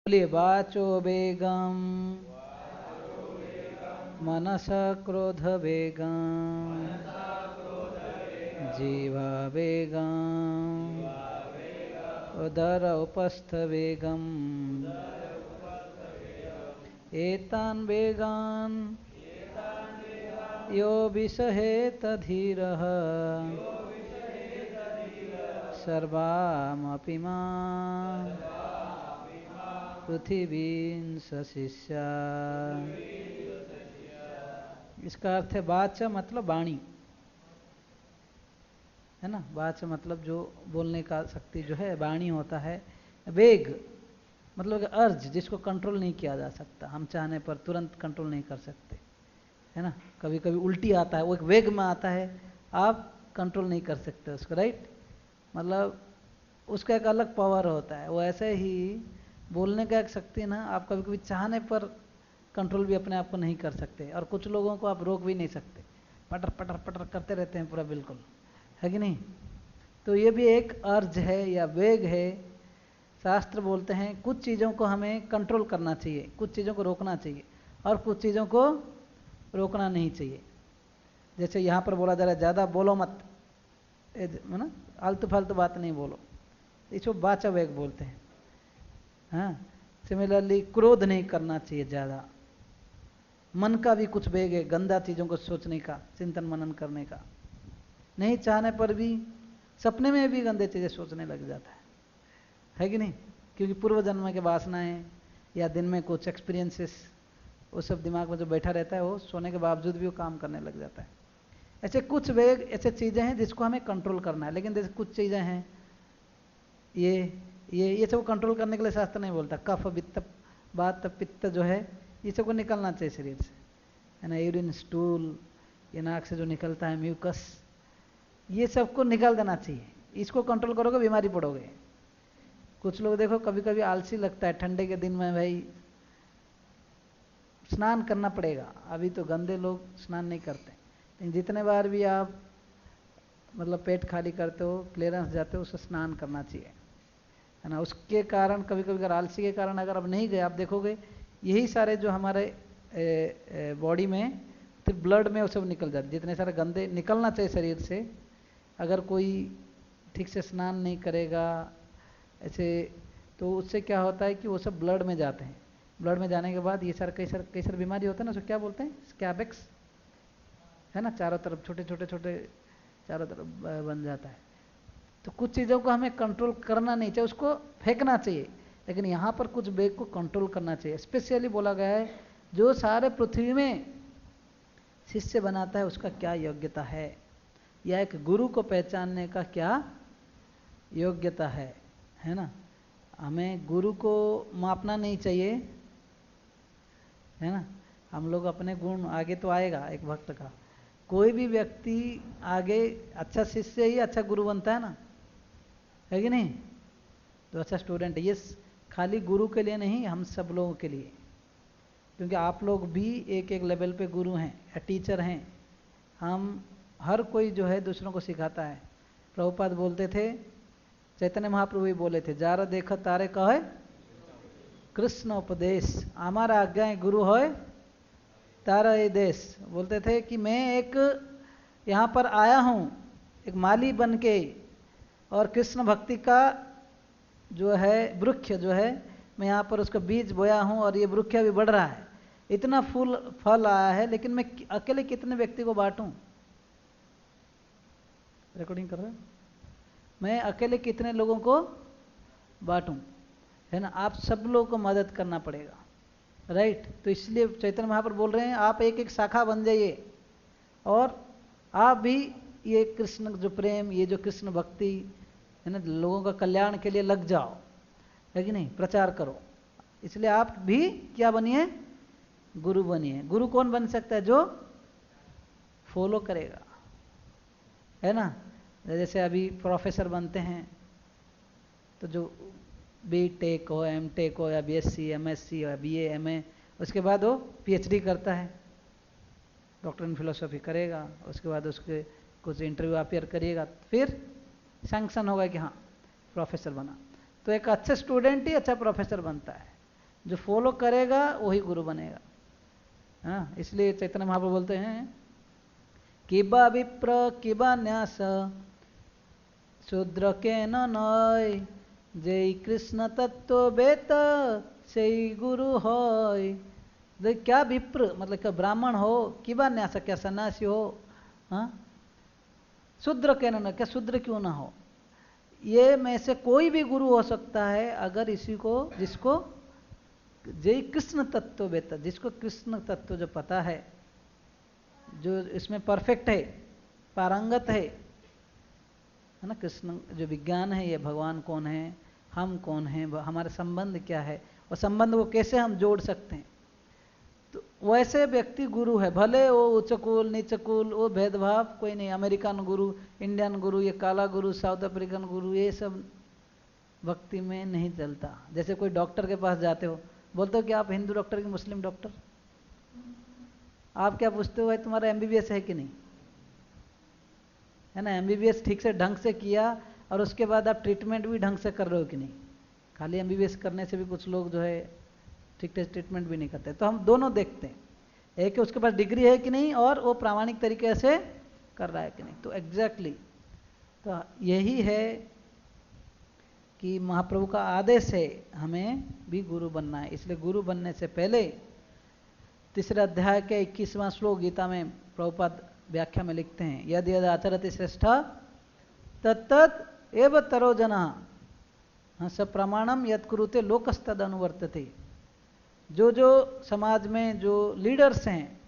बोलिए वाचो वेगम मनस क्रोध वेगम जीवा वेगम उदर उपस्थ वेगम एतान वेगान यो विषहेत धीरः सर्वामपि मां पृथिवीं सशिष्या। इसका अर्थ है वाच मतलब वाणी, है ना। वाच मतलब जो बोलने का शक्ति जो है, वाणी होता है। वेग मतलब अर्ज, जिसको कंट्रोल नहीं किया जा सकता, हम चाहने पर तुरंत कंट्रोल नहीं कर सकते, है ना। कभी कभी उल्टी आता है, वो एक वेग में आता है, आप कंट्रोल नहीं कर सकते उसको, राइट। मतलब उसका एक अलग पावर होता है। वो ऐसे ही बोलने का एक शक्ति ना, आप कभी कभी चाहने पर कंट्रोल भी अपने आप को नहीं कर सकते, और कुछ लोगों को आप रोक भी नहीं सकते, पटर पटर पटर करते रहते हैं पूरा, बिल्कुल, है कि नहीं। तो ये भी एक अर्ज है या वेग है। शास्त्र बोलते हैं कुछ चीज़ों को हमें कंट्रोल करना चाहिए, कुछ चीज़ों को रोकना चाहिए, और कुछ चीज़ों को रोकना नहीं चाहिए। जैसे यहाँ पर बोला जा रहा है ज़्यादा बोलो मत, है ना, आलतू फालतू बात नहीं बोलो, इसको वाचा वेग बोलते हैं। हाँ, सिमिलरली क्रोध नहीं करना चाहिए ज़्यादा। मन का भी कुछ वेग है, गंदा चीज़ों को सोचने का, चिंतन मनन करने का, नहीं चाहने पर भी सपने में भी गंदे चीज़ें सोचने लग जाता है कि नहीं। क्योंकि पूर्व जन्म के वासनाएं या दिन में कुछ एक्सपीरियंसेस, वो सब दिमाग में जो बैठा रहता है, वो सोने के बावजूद भी वो काम करने लग जाता है। ऐसे कुछ वेग, ऐसे चीज़ें हैं जिसको हमें कंट्रोल करना है। लेकिन जैसे कुछ चीज़ें हैं, ये सब कंट्रोल करने के लिए शास्त्र नहीं बोलता। कफ वित्त वात पित्त जो है, ये सबको निकलना चाहिए शरीर से, है ना। यूरिन स्टूल, ये नाक से जो निकलता है म्यूकस, ये सबको निकाल देना चाहिए। इसको कंट्रोल करोगे बीमारी पड़ोगे। कुछ लोग देखो कभी कभी आलसी लगता है, ठंडे के दिन में भाई स्नान करना पड़ेगा, अभी तो गंदे लोग स्नान नहीं करते, लेकिन जितने बार भी आप मतलब पेट खाली करते हो, क्लियरेंस जाते हो, उससे स्नान करना चाहिए, है ना। उसके कारण कभी कभी अगर आलसी के कारण अगर अब नहीं गए, आप देखोगे यही सारे जो हमारे बॉडी में, फिर ब्लड में वो सब निकल जाते, जितने सारे गंदे निकलना चाहिए शरीर से, अगर कोई ठीक से स्नान नहीं करेगा ऐसे, तो उससे क्या होता है कि वो सब ब्लड में जाते हैं। ब्लड में जाने के बाद ये सारे कई सारे बीमारी होता है ना, उसको क्या बोलते हैं, स्कैबिक्स, है ना, चारों तरफ छोटे छोटे छोटे चारों तरफ बन जाता है। तो कुछ चीज़ों को हमें कंट्रोल करना नहीं चाहिए, उसको फेंकना चाहिए। लेकिन यहाँ पर कुछ वेग को कंट्रोल करना चाहिए। स्पेशली बोला गया है जो सारे पृथ्वी में शिष्य बनाता है उसका क्या योग्यता है, या एक गुरु को पहचानने का क्या योग्यता है ना। हमें गुरु को मापना नहीं चाहिए, है ना। हम लोग अपने गुण, आगे तो आएगा एक भक्त का, कोई भी व्यक्ति आगे अच्छा शिष्य ही अच्छा गुरु बनता है ना, है कि नहीं। तो अच्छा स्टूडेंट, ये खाली गुरु के लिए नहीं, हम सब लोगों के लिए, क्योंकि आप लोग भी एक एक लेवल पे गुरु हैं या टीचर हैं। हम हर कोई जो है दूसरों को सिखाता है। प्रभुपाद बोलते थे, चैतन्य महाप्रभु भी बोले थे, जार देख तारे कहे कृष्ण उपदेश, हमारा आज्ञा गुरु है तारा ये देश। बोलते थे कि मैं एक यहाँ पर आया हूँ एक माली बन के, और कृष्ण भक्ति का जो है वृक्ष जो है, मैं यहाँ पर उसका बीज बोया हूँ, और ये वृक्ष अभी बढ़ रहा है, इतना फूल फल आया है, लेकिन मैं अकेले कितने व्यक्ति को बांटूं। रिकॉर्डिंग कर रहे हो, मैं अकेले कितने लोगों को बांटूं, है ना। आप सब लोगों को मदद करना पड़ेगा, राइट। तो इसलिए चैतन्य महाप्रभु बोल रहे हैं आप एक एक शाखा बन जाइए, और आप भी ये कृष्ण जो प्रेम, ये जो कृष्ण भक्ति है ना, लोगों का कल्याण के लिए लग जाओ, है कि नहीं, प्रचार करो। इसलिए आप भी क्या बनिए, गुरु बनिए। गुरु कौन बन सकता है, जो फॉलो करेगा, है ना। जैसे अभी प्रोफेसर बनते हैं, तो जो B.Tech हो, M.Tech हो, या BSc MSc या BA MA, उसके बाद वो PhD करता है, डॉक्टर इन फिलोसफी करेगा, उसके बाद उसके कुछ इंटरव्यू अपियर करिएगा, फिर सैंक्शन होगा कि हाँ प्रोफेसर बना। तो एक अच्छा स्टूडेंट ही अच्छा प्रोफेसर बनता है। जो फॉलो करेगा वही गुरु बनेगा। हाँ, इसलिए चैतन्य महाप्रभु बोलते हैं किबा विप्र किबा न्यास शूद्र के नय जय कृष्ण तत्व बेत से गुरु होय। क्या विप्र मतलब क्या ब्राह्मण हो, किबा न्यास क्या सन्यासी हो, हाँ, शूद्र के न, क्या शूद्र क्यों ना हो, ये में से कोई भी गुरु हो सकता है अगर इसी को, जिसको जय कृष्ण तत्व बेता, जिसको कृष्ण तत्व जो पता है, जो इसमें परफेक्ट है, पारंगत है ना, कृष्ण जो विज्ञान है, ये भगवान कौन है, हम कौन हैं, हमारे संबंध क्या है, और संबंध को कैसे हम जोड़ सकते हैं, तो वैसे व्यक्ति गुरु है। भले वो उच्च कुल नीच कुल, वो भेदभाव कोई नहीं, अमेरिकन गुरु, इंडियन गुरु, ये काला गुरु, साउथ अफ्रीकन गुरु, ये सब भक्ति में नहीं चलता। जैसे कोई डॉक्टर के पास जाते हो, बोलते हो कि आप हिंदू डॉक्टर कि मुस्लिम डॉक्टर, आप क्या पूछते हो भाई तुम्हारा एमबीबीएस है कि नहीं, है ना, एमबीबीएस ठीक से ढंग से किया और उसके बाद आप ट्रीटमेंट भी ढंग से कर रहे हो कि नहीं। खाली एमबीबीएस करने से भी कुछ लोग जो है ठीक से ट्रीटमेंट भी नहीं करते। तो हम दोनों देखते हैं, एक है उसके पास डिग्री है कि नहीं और वो प्रामाणिक तरीके से कर रहा है कि नहीं। तो एग्जैक्टली तो यही है कि महाप्रभु का आदेश है हमें भी गुरु बनना है। इसलिए गुरु बनने से पहले तीसरे अध्याय के 21वां श्लोक गीता में प्रभुपाद व्याख्या में लिखते हैं, यदि यदि आचरति श्रेष्ठ तत्तत् एव तरो जनः स प्रमाणम यत् कुरुते लोकस्तद अनुवर्तते। जो जो समाज में जो लीडर्स हैं,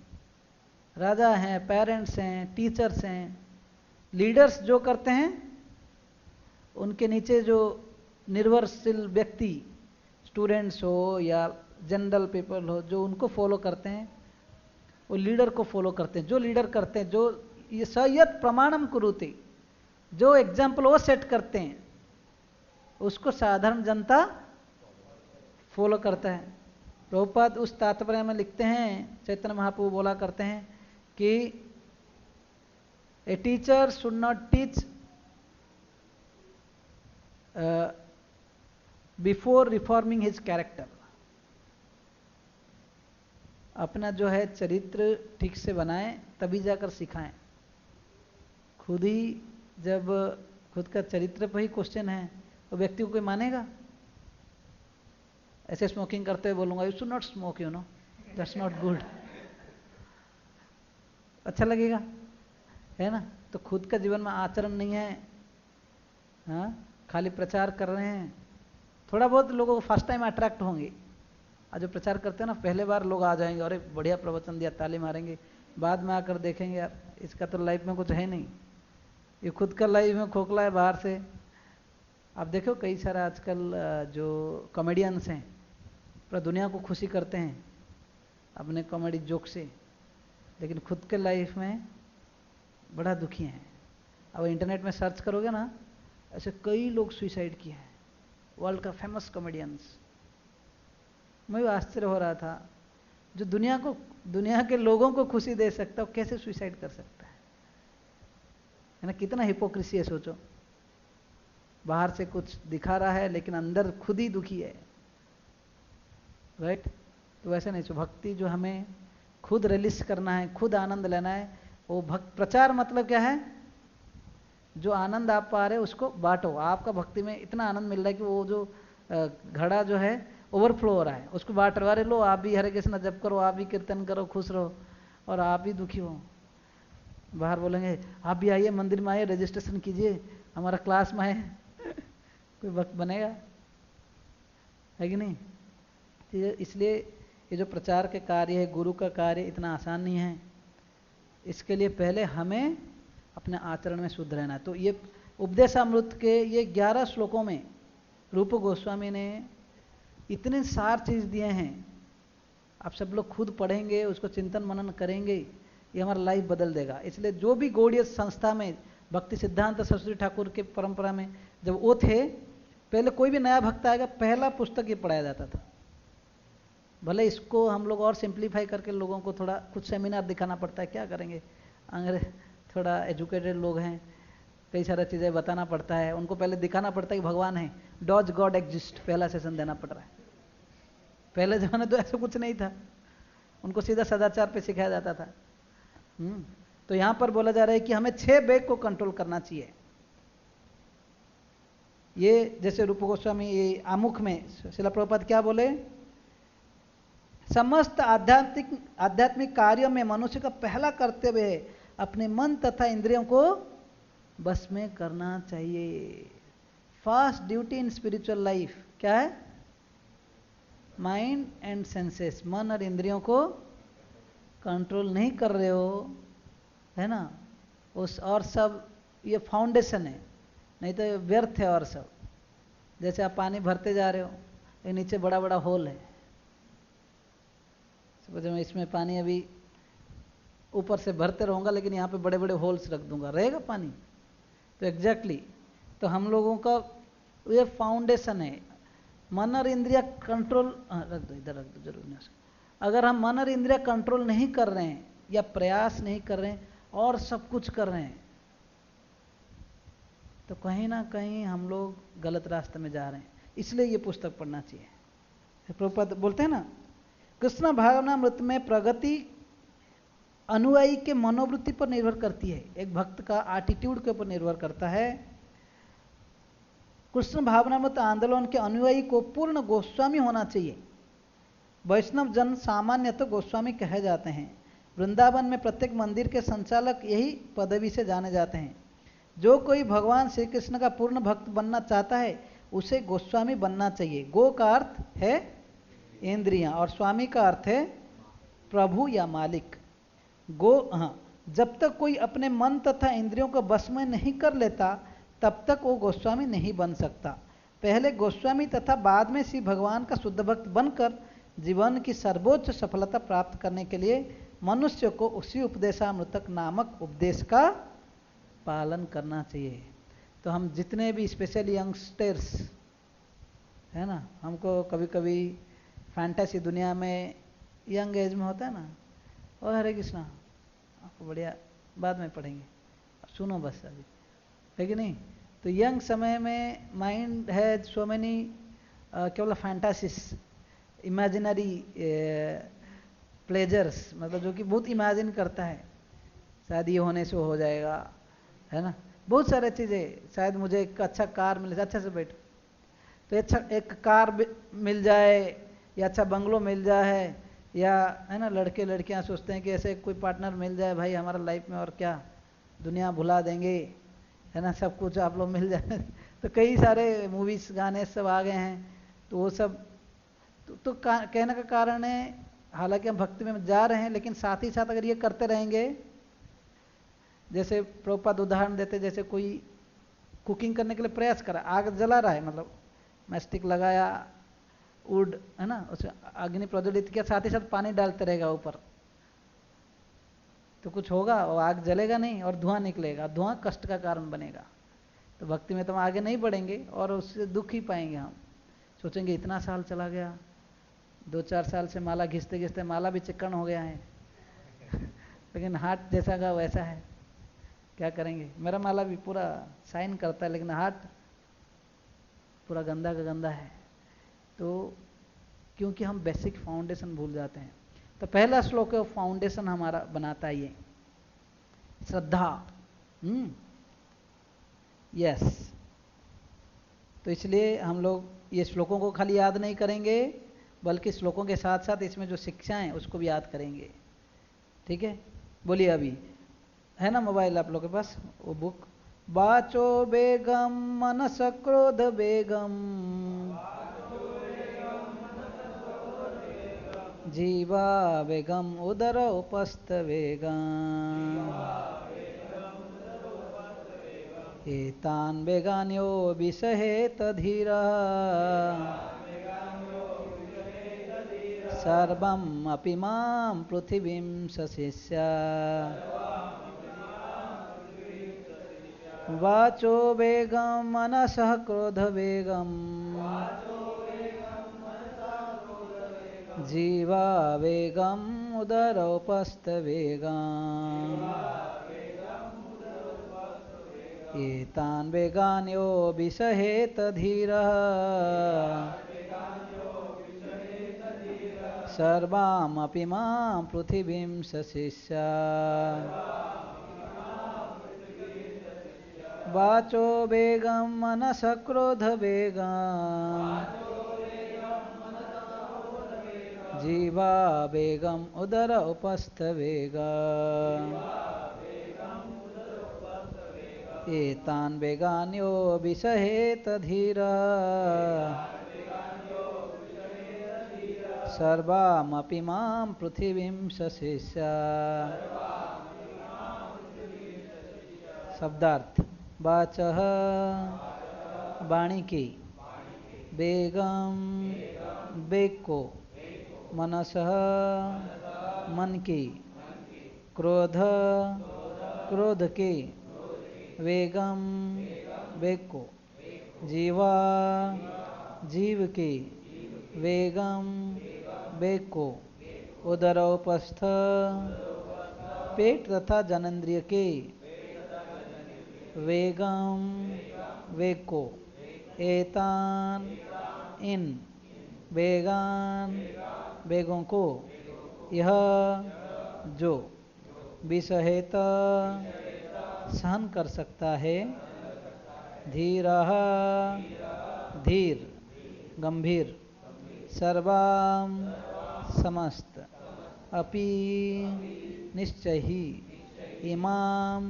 राजा हैं, पेरेंट्स हैं, टीचर्स हैं, लीडर्स जो करते हैं, उनके नीचे जो निर्भरशील व्यक्ति, स्टूडेंट्स हो या जनरल पीपल हो, जो उनको फॉलो करते हैं, वो लीडर को फॉलो करते हैं। जो लीडर करते हैं, जो ये सयत प्रमाणम कुरुते, जो एग्जाम्पल वो सेट करते हैं, उसको साधारण जनता फॉलो करता है। प्रभुपाद उस तात्पर्य में लिखते हैं, चैतन्य महाप्रभु बोला करते हैं कि a teacher should not teach before reforming his character. अपना जो है चरित्र ठीक से बनाएं तभी जाकर सिखाएं। खुद ही जब खुद का चरित्र पर ही क्वेश्चन है तो व्यक्ति को कोई मानेगा। ऐसे स्मोकिंग करते हुए बोलूंगा you should not smoke, you know that's not good, अच्छा लगेगा, है ना। तो खुद का जीवन में आचरण नहीं है, हाँ, खाली प्रचार कर रहे हैं। थोड़ा बहुत लोगों को फर्स्ट टाइम अट्रैक्ट होंगे, आज जो प्रचार करते हैं ना, पहले बार लोग आ जाएंगे, अरे बढ़िया प्रवचन दिया, ताली मारेंगे। बाद में आकर देखेंगे यार इसका तो लाइफ में कुछ है नहीं, ये खुद का लाइफ में खोखला है बाहर से। आप देखो कई सारे आजकल जो कॉमेडियंस हैं पूरा दुनिया को खुशी करते हैं अपने कॉमेडी जोक से, लेकिन खुद के लाइफ में बड़ा दुखी हैं। अब इंटरनेट में सर्च करोगे ना, ऐसे कई लोग सुसाइड किए हैं, वर्ल्ड का फेमस कॉमेडियंस। मैं भी आश्चर्य हो रहा था, जो दुनिया के लोगों को खुशी दे सकता है कैसे सुसाइड कर सकता है ना। कितना हिपोक्रेसी है, सोचो। बाहर से कुछ दिखा रहा है लेकिन अंदर खुद ही दुखी है, राइट। तो वैसे नहीं, भक्ति जो हमें खुद रिलीज करना है, खुद आनंद लेना है, वो भक्त प्रचार मतलब क्या है, जो आनंद आप पा रहे हो उसको बांटो। आपका भक्ति में इतना आनंद मिल रहा है कि वो जो घड़ा जो है ओवरफ्लो हो रहा है, उसको बांट रहे, अरे लो आप भी हरे कृष्ण जप करो, आप भी कीर्तन करो, खुश रहो, और आप भी दुखी हो। बाहर बोलेंगे आप भी आइए मंदिर में आइए, रजिस्ट्रेशन कीजिए, हमारा क्लास में आए कोई वक्त बनेगा, है कि नहीं। इसलिए ये जो प्रचार के कार्य है, गुरु का कार्य इतना आसान नहीं है। इसके लिए पहले हमें अपने आचरण में शुद्ध रहना है। तो ये उपदेशामृत के ये 11 श्लोकों में रूप गोस्वामी ने इतने सार चीज दिए हैं। आप सब लोग खुद पढ़ेंगे, उसको चिंतन मनन करेंगे, ये हमारा लाइफ बदल देगा। इसलिए जो भी गौड़ीय संस्था में भक्ति सिद्धांत सरस्वती ठाकुर के परंपरा में जब वो थे, पहले कोई भी नया भक्त आएगा पहला पुस्तक ये पढ़ाया जाता था। भले इसको हम लोग और सिंप्लीफाई करके लोगों को थोड़ा कुछ सेमिनार दिखाना पड़ता है, क्या करेंगे, अंग्रेज थोड़ा एजुकेटेड लोग हैं, कई सारा चीज़ें बताना पड़ता है उनको, पहले दिखाना पड़ता है कि भगवान है, डॉज गॉड एग्जिस्ट, पहला सेशन देना पड़ रहा है। पहले जमाने तो ऐसा कुछ नहीं था, उनको सीधा सदाचार पे सिखाया जाता था। तो यहां पर बोला जा रहा है कि हमें 6 वेग को कंट्रोल करना चाहिए। ये जैसे रूप गोस्वामी ये आमुख में श्रील प्रभुपाद क्या बोले, समस्त आध्यात्मिक कार्यों में मनुष्य का पहला कर्तव्य है अपने मन तथा इंद्रियों को बस में करना चाहिए। First duty in spiritual life क्या है? माइंड एंड सेंसेस, मन और इंद्रियों को कंट्रोल नहीं कर रहे हो, है ना, उस और सब ये फाउंडेशन है, नहीं तो व्यर्थ है और सब। जैसे आप पानी भरते जा रहे हो, ये नीचे बड़ा बड़ा होल है, समझो मैं इसमें पानी अभी ऊपर से भरते रहूँगा लेकिन यहाँ पे बड़े बड़े होल्स रख दूंगा, रहेगा पानी? तो एग्जैक्टली तो हम लोगों का ये फाउंडेशन है। मन और इंद्रिया कंट्रोल, रख दो इधर, रख दो, जरूर नहीं। अगर हम मन और इंद्रिया कंट्रोल नहीं कर रहे हैं या प्रयास नहीं कर रहे हैं और सब कुछ कर रहे हैं, तो कहीं ना कहीं हम लोग गलत रास्ते में जा रहे हैं। इसलिए ये पुस्तक पढ़ना चाहिए। प्रभुपाद बोलते हैं ना, कृष्ण भावनामृत में प्रगति अनुयायी के मनोवृत्ति पर निर्भर करती है, एक भक्त का एटीट्यूड के ऊपर निर्भर करता है। कृष्ण भावनामृत आंदोलन के अनुयायी को पूर्ण गोस्वामी होना चाहिए। वैष्णव जन सामान्यतः गोस्वामी कहे जाते हैं। वृंदावन में प्रत्येक मंदिर के संचालक यही पदवी से जाने जाते हैं। जो कोई भगवान श्री कृष्ण का पूर्ण भक्त बनना चाहता है उसे गोस्वामी बनना चाहिए। गो का अर्थ है इंद्रियां और स्वामी का अर्थ है प्रभु या मालिक। हाँ, जब तक कोई अपने मन तथा इंद्रियों को बस में नहीं कर लेता तब तक वो गोस्वामी नहीं बन सकता। पहले गोस्वामी तथा बाद में श्री भगवान का शुद्ध भक्त बनकर जीवन की सर्वोच्च सफलता प्राप्त करने के लिए मनुष्य को उसी उपदेशामृतक नामक उपदेश का पालन करना चाहिए। तो हम जितने भी स्पेशली यंगस्टर्स है ना, हमको कभी कभी फैंटेसी दुनिया में यंग एज में होता है ना, और हरे कृष्णा आपको बढ़िया बाद में पढ़ेंगे, सुनो बस अभी, है कि नहीं? तो यंग समय में माइंड है सो मेनी केवल फैंटासीज, इमेजिनरी प्लेजर्स, मतलब जो कि बहुत इमेजिन करता है, शायद ये होने से हो जाएगा, है ना, बहुत सारे चीज़ें, शायद मुझे एक अच्छा कार मिल जाए, अच्छा से बैठो तो अच्छा एक कार मिल जाए या अच्छा बंगलो मिल जाए, या है ना, लड़के लड़कियां सोचते हैं कि ऐसे कोई पार्टनर मिल जाए भाई हमारा लाइफ में, और क्या दुनिया भुला देंगे, है ना, सब कुछ आप लोग मिल जाए। तो कई सारे मूवीज गाने सब आ गए हैं, तो वो सब तो कहने का कारण है, हालांकि हम भक्ति में जा रहे हैं लेकिन साथ ही साथ अगर ये करते रहेंगे, जैसे प्रभुपाद उदाहरण देते, जैसे कोई कुकिंग करने के लिए प्रयास करा, आग जला रहा है, मतलब मैस्टिक लगाया, वुड है ना, उसमें अग्नि प्रज्वलित किया, साथ ही साथ पानी डालते रहेगा ऊपर, तो कुछ होगा? वो आग जलेगा नहीं और धुआं निकलेगा, धुआं कष्ट का कारण बनेगा। तो भक्ति में तो हम आगे नहीं बढ़ेंगे और उससे दुख ही पाएंगे। हम सोचेंगे इतना साल चला गया, 2-4 साल से माला घिसते घिसते माला भी चिकन हो गया है लेकिन हाथ जैसा का वैसा है, क्या करेंगे? मेरा माला भी पूरा साइन करता है लेकिन हाथ पूरा गंदा का गंदा है। तो क्योंकि हम बेसिक फाउंडेशन भूल जाते हैं। तो पहला श्लोक है फाउंडेशन हमारा बनाता है ये श्रद्धा। यस, तो इसलिए हम लोग ये श्लोकों को खाली याद नहीं करेंगे बल्कि श्लोकों के साथ साथ इसमें जो शिक्षाएं हैं उसको भी याद करेंगे। ठीक है, बोलिए। अभी है ना मोबाइल आप लोग के पास वो बुक, वाचो बेगम मनस क्रोध बेगम जीवा वेगम उदर उपस्थ वेगम एतान वेगान्यो विषहेत धीरा सर्वम अपि मां पृथिवीं सशिष्य वाचो वेगम मनसः क्रोध वेगम जीवा वेगम उदरोपस्थ वेगम एतान वेगान्यो विषहेत धीरः सर्वामपि मां पृथिवीं सशिष्या वाचो वेगं मनस क्रोध वेगं जीवा वेगम उदर उपस्थ वेगम् एतान् वेगान्यो विषहेत धीरा सर्वामपि मां पृथिवीं सशिष्या। शब्दार्थ वाचः वाणी की, वेगम वेग को, मनसः मन की, क्रोध क्रोध के, वेगम वेग को, जीवा जीव के, वेगम वेग को, उदरोपस्थ पेट तथा जननेंद्रिय के, वेगम वेग को, एतान इन वेगान वेगों को, यह जो विषहेत सहन कर सकता है, धीरः धीर गंभीर, सर्वाम समस्त, अपि निश्चय ही, इमाम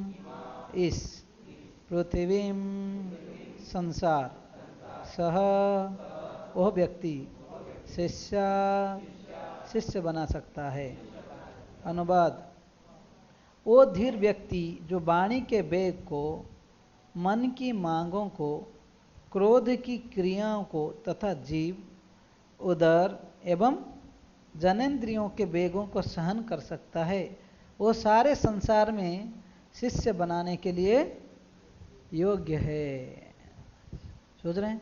इस, पृथ्वीं संसार, सह वह व्यक्ति, शिष्य शिष्य बना सकता है। अनुवाद, वो धीर व्यक्ति जो वाणी के वेग को, मन की मांगों को, क्रोध की क्रियाओं को तथा जीव, उदर एवं जनेंद्रियों के वेगों को सहन कर सकता है, वो सारे संसार में शिष्य बनाने के लिए योग्य है। सोच रहे हैं?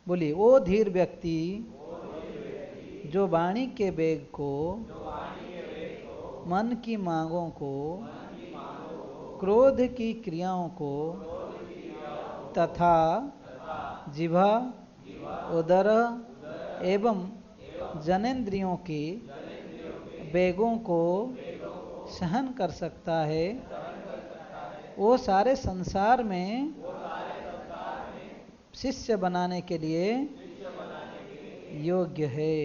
बोलिए, वो धीर व्यक्ति जो वाणी के वेग को, मन की मांगों को, क्रोध की क्रियाओं को तथा जिह्वा, उदर एवं जनेंद्रियों के वेगों को सहन कर सकता है, वो सारे संसार में शिष्य बनाने के लिए योग्य है।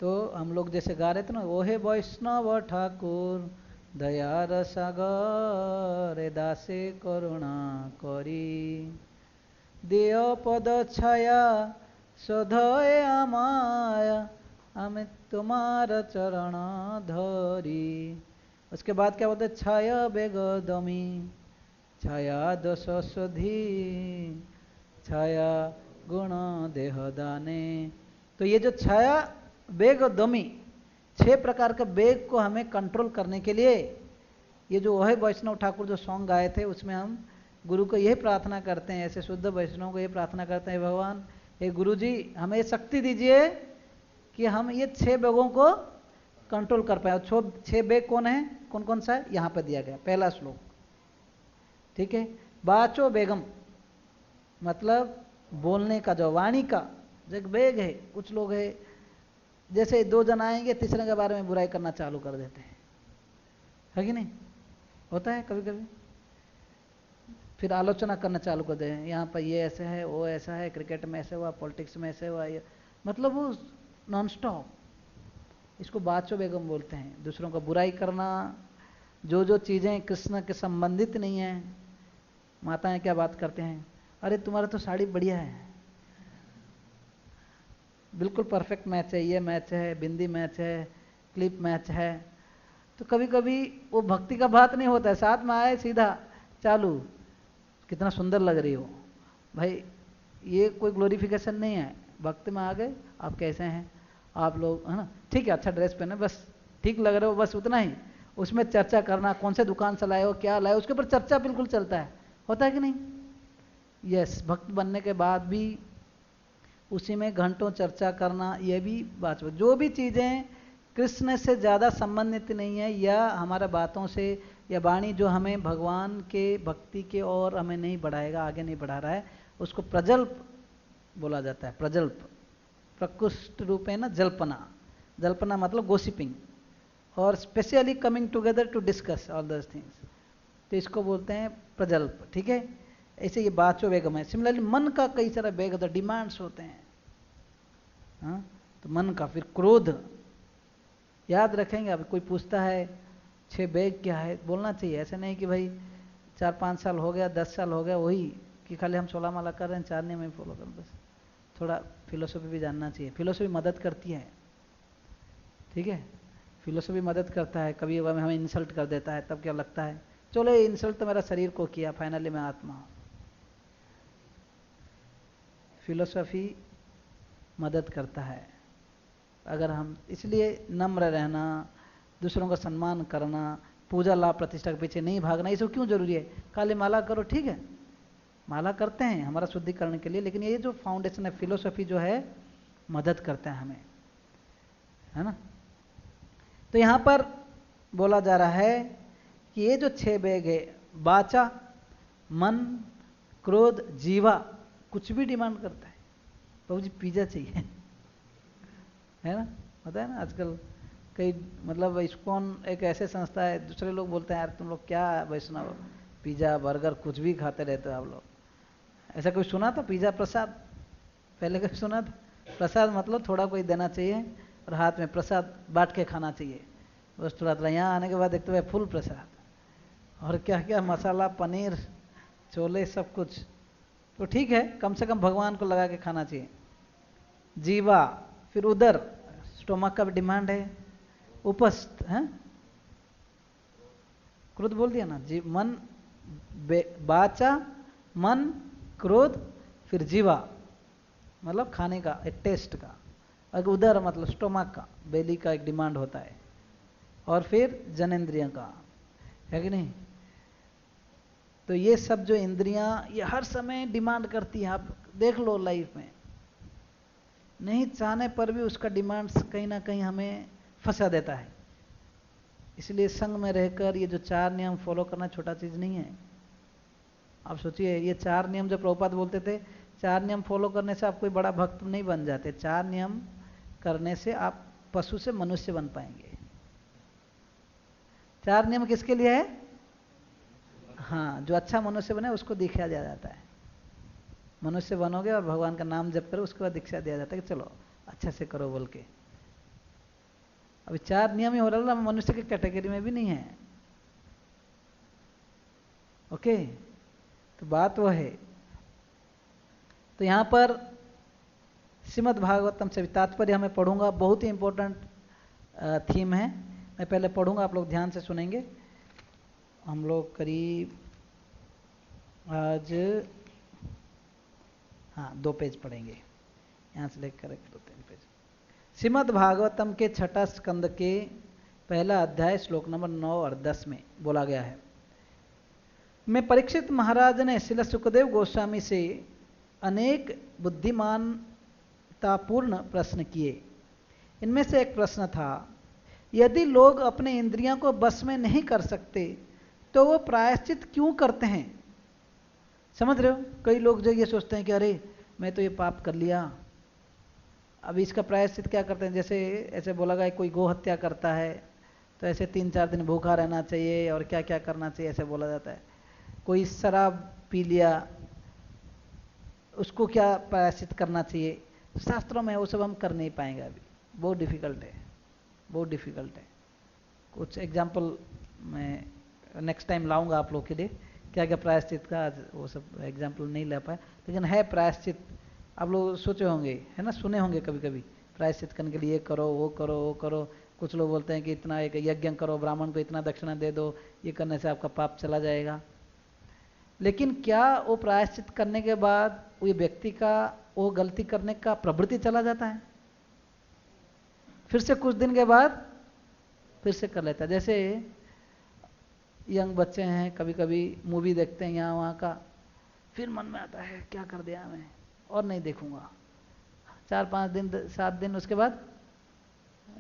तो हम लोग जैसे गा रहे थे ना, ओहे वैष्णव ठाकुर दया रसागर दासे करुणा करी, देय पद छाया सधये आमाया, हमें तुम्हारा चरण धरी। उसके बाद क्या बोलते, छाया बेग दमी, छाया दश स्वधी, छाया गुण देह दाने। तो ये जो छाया बेग दमी, 6 प्रकार के बेग को हमें कंट्रोल करने के लिए, ये जो वह वैष्णव ठाकुर जो सॉन्ग गाए थे, उसमें हम गुरु को यही प्रार्थना करते हैं, ऐसे शुद्ध वैष्णव को यही प्रार्थना करते हैं, भगवान हे गुरु जी हमें शक्ति दीजिए कि हम ये 6 बेगों को कंट्रोल कर पाए। 6 बेग कौन है, कौन कौन सा है, यहाँ पर दिया गया पहला श्लोक, ठीक है। बाचो बेगम मतलब बोलने का, जो वाणी का जो एक वेग है। कुछ लोग है जैसे 2 जन आएंगे, तीसरे के बारे में बुराई करना चालू कर देते हैं, है कि नहीं, होता है कभी कभी। फिर आलोचना करना चालू कर देते हैं, यहाँ पर ये ऐसा है, वो ऐसा है, क्रिकेट में ऐसे हुआ, पॉलिटिक्स में ऐसे हुआ, ये मतलब वो नॉन स्टॉप। इसको बाचो बेगम बोलते हैं, दूसरों का बुराई करना, जो जो चीज़ें कृष्ण के संबंधित नहीं है। माताएं क्या बात करते हैं, अरे तुम्हारा तो साड़ी बढ़िया है, बिल्कुल परफेक्ट मैच है, ये मैच है, बिंदी मैच है, क्लिप मैच है। तो कभी कभी वो भक्ति का बात नहीं होता है, साथ में आए सीधा चालू, कितना सुंदर लग रही हो भाई, ये कोई ग्लोरिफिकेशन नहीं है। भक्ति में आ गए, आप कैसे हैं, आप लोग है ना, ठीक है, अच्छा ड्रेस पहने, बस ठीक लग रहे हो, बस उतना ही। उसमें चर्चा करना, कौन से दुकान से लाए हो, क्या लाए, उसके ऊपर चर्चा बिल्कुल चलता है, होता है कि नहीं। यस, भक्त बनने के बाद भी उसी में घंटों चर्चा करना, ये भी बात। जो भी चीज़ें कृष्ण से ज़्यादा संबंधित नहीं है, या हमारा बातों से या वाणी जो हमें भगवान के भक्ति के और हमें नहीं बढ़ाएगा, आगे नहीं बढ़ा रहा है, उसको प्रजल्प बोला जाता है। प्रजल्प, प्रकृष्ट रूप है ना, जल्पना, जल्पना मतलब गोसिपिंग, और specially coming together to discuss all those things, तो इसको बोलते हैं प्रजल्प। ठीक है, ऐसे ये वाचो वेगम है। सिमिलरली मन का कई सारे वेग होता है, डिमांड्स होते हैं। हाँ, तो मन का फिर क्रोध, याद रखेंगे। अब कोई पूछता है 6 वेग क्या है, बोलना चाहिए। ऐसे नहीं कि भाई 4-5 साल हो गया, 10 साल हो गया वही कि खाली हम 16 माला कर रहे हैं, 4 नियम ही फॉलो कर, बस। थोड़ा फिलोसफी भी जानना चाहिए, फिलोसफी मदद करती है। ठीक है, फिलोसफी मदद करता है। कभी हमें इंसल्ट कर देता है, तब क्या लगता है, चलो ये इंसल्ट तो मेरा शरीर को किया, फाइनली मैं आत्मा हूँ। फिलोसफी मदद करता है। अगर हम, इसलिए नम्र रहना, दूसरों का सम्मान करना, पूजा लाभ प्रतिष्ठा के पीछे नहीं भागना, ये सब क्यों जरूरी है? खाली माला करो, ठीक है, माला करते हैं हमारा शुद्धिकरण के लिए, लेकिन ये जो फाउंडेशन है फिलोसफी जो है मदद करता है हमें, है ना। तो यहां पर बोला जा रहा है कि ये जो 6 वेग है, वाचा, मन, क्रोध, जीवा, कुछ भी डिमांड करता है। प्रभु जी पिज्जा चाहिए, है ना, होता है ना आजकल कई, मतलब इस्कॉन एक ऐसे संस्था है, दूसरे लोग बोलते हैं यार तुम लोग क्या वैष्णव, पिज्जा बर्गर कुछ भी खाते रहते हो आप लोग। ऐसा कोई सुना था पिज्जा प्रसाद? पहले कभी सुना था? प्रसाद मतलब थोड़ा कोई देना चाहिए और हाथ में प्रसाद बांट के खाना चाहिए, बस थोड़ा थोड़ा। यहाँ आने के बाद देखते हुए फुल प्रसाद, और क्या क्या मसाला, पनीर, छोले, सब कुछ। तो ठीक है, कम से कम भगवान को लगा के खाना चाहिए। जीवा, फिर उधर स्टोमक का भी डिमांड है। उपस्थ है, क्रोध बोल दिया ना जी, मन, वाचा, मन, क्रोध, फिर जीवा मतलब खाने का, एक टेस्ट का। अगर उधर मतलब स्टोमक का, बेली का एक डिमांड होता है, और फिर जनेंद्रिय का, है कि नहीं। तो ये सब जो इंद्रियां, ये हर समय डिमांड करती हैं। आप देख लो लाइफ में, नहीं चाहने पर भी उसका डिमांड्स कहीं ना कहीं हमें फंसा देता है। इसलिए संग में रहकर ये जो 4 नियम फॉलो करना छोटा चीज नहीं है। आप सोचिए, ये 4 नियम जो प्रभुपाद बोलते थे, 4 नियम फॉलो करने से आप कोई बड़ा भक्त नहीं बन जाते। 4 नियम करने से आप पशु से मनुष्य बन पाएंगे। 4 नियम किसके लिए है? हाँ, जो अच्छा मनुष्य बने उसको दीक्षा दिया जाता है। मनुष्य बनोगे और भगवान का नाम जप करो, उसके बाद दीक्षा दिया जाता है कि चलो अच्छे से करो बोल के। अभी 4 नियम ही हो रहा है, मनुष्य की कैटेगरी में भी नहीं है। ओके, तो बात वो है। तो यहां पर श्रीमद् भागवतम से तात्पर्य हमें पढ़ूंगा, बहुत ही इंपॉर्टेंट थीम है। मैं पहले पढ़ूंगा, आप लोग ध्यान से सुनेंगे। हम लोग करीब आज 2 पेज पढ़ेंगे, यहाँ से लेकर 2-3 पेज। श्रीमद् भागवतम के 6 स्कंद के पहला अध्याय श्लोक नंबर 9 और 10 में बोला गया है, मैं परीक्षित महाराज ने श्रील सुखदेव गोस्वामी से अनेक बुद्धिमानतापूर्ण प्रश्न किए। इनमें से एक प्रश्न था, यदि लोग अपने इंद्रियों को बस में नहीं कर सकते तो वो प्रायश्चित क्यों करते हैं? समझ रहे हो, कई लोग जो ये सोचते हैं कि अरे मैं तो ये पाप कर लिया, अब इसका प्रायश्चित क्या करते हैं। जैसे ऐसे बोला गया कोई गो हत्या करता है तो ऐसे 3-4 दिन भूखा रहना चाहिए और क्या क्या करना चाहिए, ऐसे बोला जाता है। कोई शराब पी लिया, उसको क्या प्रायश्चित करना चाहिए, शास्त्रों में वो सब हम कर नहीं पाएंगे अभी, बहुत डिफिकल्ट है, बहुत डिफिकल्ट है। कुछ एग्जाम्पल मैं नेक्स्ट टाइम लाऊंगा आप लोग के लिए, क्या क्या प्रायश्चित का, आज वो सब एग्जाम्पल नहीं ले पाए, लेकिन है प्रायश्चित। आप लोग सोचे होंगे, है ना, सुने होंगे कभी कभी, प्रायश्चित करने के लिए ये करो वो करो वो करो। कुछ लोग बोलते हैं कि इतना एक यज्ञ करो, ब्राह्मण को इतना दक्षिणा दे दो, ये करने से आपका पाप चला जाएगा। लेकिन क्या वो प्रायश्चित करने के बाद वो व्यक्ति का वो गलती करने का प्रवृत्ति चला जाता है? फिर से कुछ दिन के बाद फिर से कर लेता है। जैसे यंग बच्चे हैं, कभी कभी मूवी देखते हैं यहाँ वहाँ का, फिर मन में आता है क्या कर दिया मैं, और नहीं देखूंगा। 4-5 दिन 7 दिन उसके बाद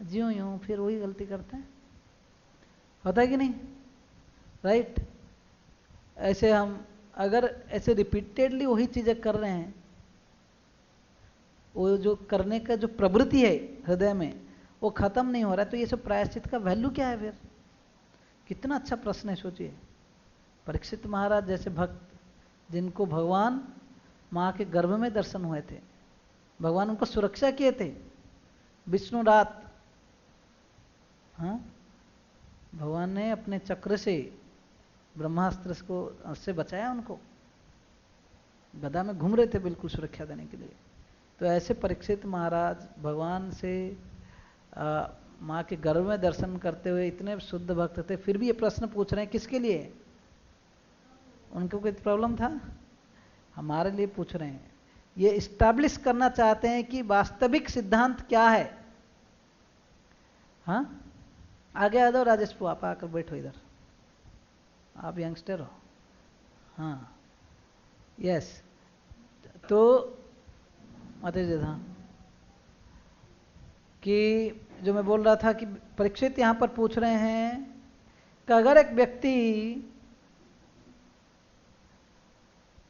ज्यों यूं फिर वही गलती करते हैं। होता है कि नहीं, राइट? ऐसे हम अगर ऐसे रिपीटेडली वही चीजें कर रहे हैं, वो जो करने का जो प्रवृत्ति है हृदय में, वो खत्म नहीं हो रहा है, तो ये सब प्रायश्चित का वैल्यू क्या है फिर? कितना अच्छा प्रश्न है, सोचिए। परीक्षित महाराज जैसे भक्त, जिनको भगवान माँ के गर्भ में दर्शन हुए थे, भगवान उनको सुरक्षा किए थे, विष्णु रात, हाँ, भगवान ने अपने चक्र से ब्रह्मास्त्र को से बचाया उनको, गदा में घूम रहे थे बिल्कुल सुरक्षा देने के लिए। तो ऐसे परीक्षित महाराज भगवान से माँ के गर्भ में दर्शन करते हुए इतने शुद्ध भक्त थे, फिर भी ये प्रश्न पूछ रहे हैं, किसके लिए? उनको कोई प्रॉब्लम था? हमारे लिए पूछ रहे हैं। ये इस्टेब्लिश करना चाहते हैं कि वास्तविक सिद्धांत क्या है। हाँ, आगे आ जाओ राजेश पू, आप आकर बैठो इधर, आप यंगस्टर हो। हाँ, यस, तो माता हाँ, कि जो मैं बोल रहा था कि परीक्षित यहां पर पूछ रहे हैं कि अगर एक व्यक्ति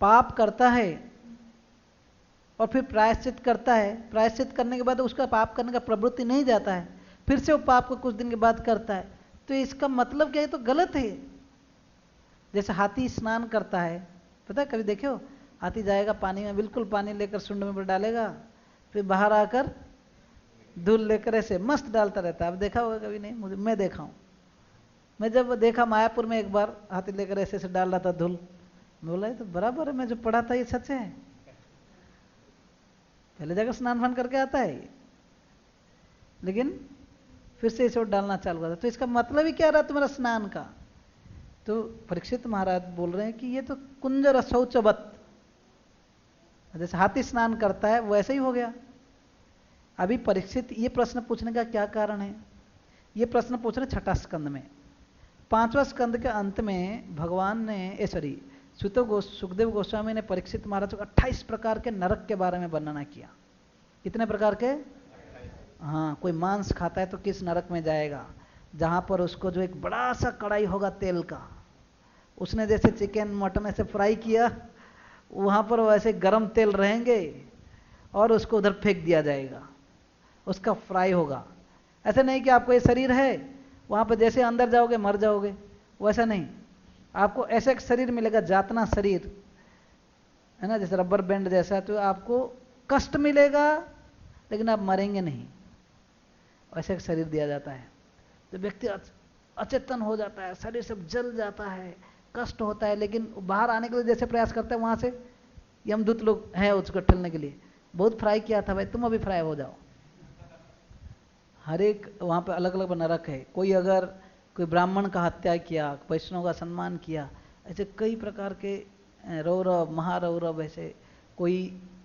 पाप करता है और फिर प्रायश्चित करता है, प्रायश्चित करने के बाद उसका पाप करने का प्रवृत्ति नहीं जाता है, फिर से वो पाप को कुछ दिन के बाद करता है, तो इसका मतलब क्या है? तो गलत है। जैसे हाथी स्नान करता है, पता है, कभी देखे हो? हाथी जाएगा पानी में, बिल्कुल पानी लेकर सुंड में डालेगा, फिर बाहर आकर धूल लेकर ऐसे मस्त डालता रहता है। अब देखा होगा कभी? नहीं, मुझे, मैं देखा हूँ। मैं जब देखा मायापुर में एक बार हाथी लेकर ऐसे ऐसे डाल रहा था धूल, बोला ये तो बराबर है, मैं जो पढ़ा था ये सच है। पहले जगह स्नान फान करके आता है, लेकिन फिर से इसे डालना चालू करता। तो इसका मतलब ही क्या रहा तुम्हारा स्नान का? तो परीक्षित महाराज बोल रहे हैं कि ये तो कुंजर शौचवत, जैसे हाथी स्नान करता है वैसे ही हो गया। अभी परीक्षित ये प्रश्न पूछने का क्या कारण है? ये प्रश्न पूछ रहे छठा स्कंद में। पांचवा स्कंद के अंत में भगवान ने सुखदेव गोस्वामी ने परीक्षित महाराज को 28 प्रकार के नरक के बारे में वर्णना किया। कितने प्रकार के? हाँ, कोई मांस खाता है तो किस नरक में जाएगा, जहां पर उसको जो एक बड़ा सा कढ़ाई होगा तेल का, उसने जैसे चिकन मटन ऐसे फ्राई किया, वहां पर वैसे गरम तेल रहेंगे और उसको उधर फेंक दिया जाएगा, उसका फ्राई होगा। ऐसा नहीं कि आपको ये शरीर है, वहां पर जैसे अंदर जाओगे मर जाओगे, वैसा नहीं। आपको ऐसा एक शरीर मिलेगा, जातना शरीर है ना, जैसे रबर बैंड जैसा, तो आपको कष्ट मिलेगा लेकिन आप मरेंगे नहीं, ऐसा एक शरीर दिया जाता है। तो व्यक्ति अचेतन हो जाता है, शरीर सब जल जाता है, कष्ट होता है, लेकिन बाहर आने के लिए जैसे प्रयास करता है, वहां से यमदूत लोग हैं उसको ठेलने के लिए, बहुत फ्राई किया था भाई, तुम अभी फ्राई हो जाओ। हर एक वहां पे अलग अलग नरक है। कोई अगर कोई ब्राह्मण का हत्या किया, वैष्णव का सम्मान किया, ऐसे कई प्रकार के रौरव महारौरव, ऐसे कोई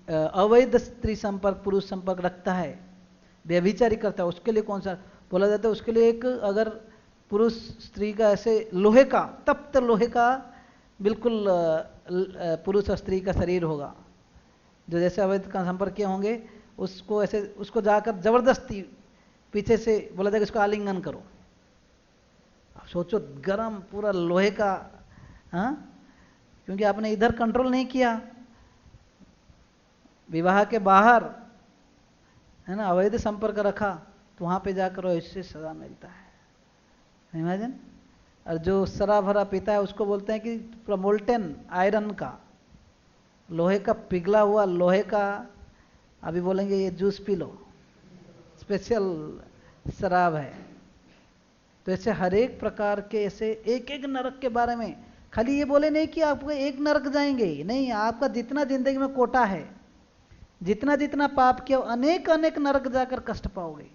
अवैध स्त्री संपर्क पुरुष संपर्क रखता है, व्यभिचारी करता है, उसके लिए कौन सा बोला जाता है? उसके लिए एक, अगर पुरुष स्त्री का ऐसे लोहे का, तप्त लोहे का बिल्कुल पुरुष और स्त्री का शरीर होगा, जो जैसे अवैध का संपर्क किए होंगे, उसको ऐसे उसको जाकर जबरदस्ती पीछे से बोला जाएगा इसको आलिंगन करो। आप सोचो, गरम पूरा लोहे का, हाँ, क्योंकि आपने इधर कंट्रोल नहीं किया, विवाह के बाहर है ना अवैध संपर्क रखा, तो वहां पे जाकर इससे सजा मिलता है। इमेजिन। और जो शराब भरा पीता है उसको बोलते हैं कि प्रमोल्टेन आयरन का, लोहे का पिघला हुआ लोहे का, अभी बोलेंगे ये जूस पी लो, स्पेशल शराब है। तो ऐसे हर एक प्रकार के ऐसे एक एक नरक के बारे में, खाली ये बोले नहीं कि आपको एक नरक जाएंगे, नहीं, आपका जितना जिंदगी में कोटा है, जितना जितना पाप किया, अनेक अनेक नरक जाकर कष्ट पाओगे।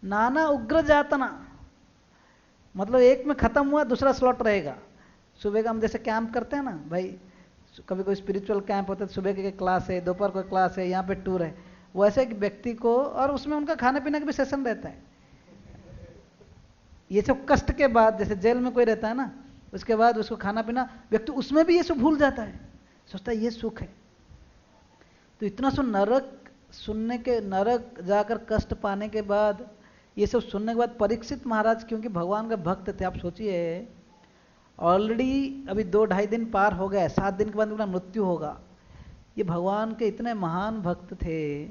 नाना उग्र जातना, मतलब एक में खत्म हुआ, दूसरा स्लॉट रहेगा। सुबह का हम जैसे कैंप करते हैं ना भाई, कभी कोई स्पिरिचुअल कैंप होता है, सुबह के क्लास है, दोपहर को क्लास है, यहाँ पे टूर है, वैसे एक व्यक्ति को, और उसमें उनका खाने पीने का भी सेशन रहता है। ये सब कष्ट के बाद, जैसे जेल में कोई रहता है ना, उसके बाद उसको खाना पीना, व्यक्ति उसमें भी ये सब भूल जाता है, सोचता है ये सुख है। तो इतना सो नरक सुनने के, नरक जाकर कष्ट पाने के बाद, ये सब सुनने के बाद परीक्षित महाराज, क्योंकि भगवान का भक्त थे, आप सोचिए ऑलरेडी अभी 2-2.5 दिन पार हो गए, 7 दिन के बाद उनका मृत्यु होगा। ये भगवान के इतने महान भक्त थे,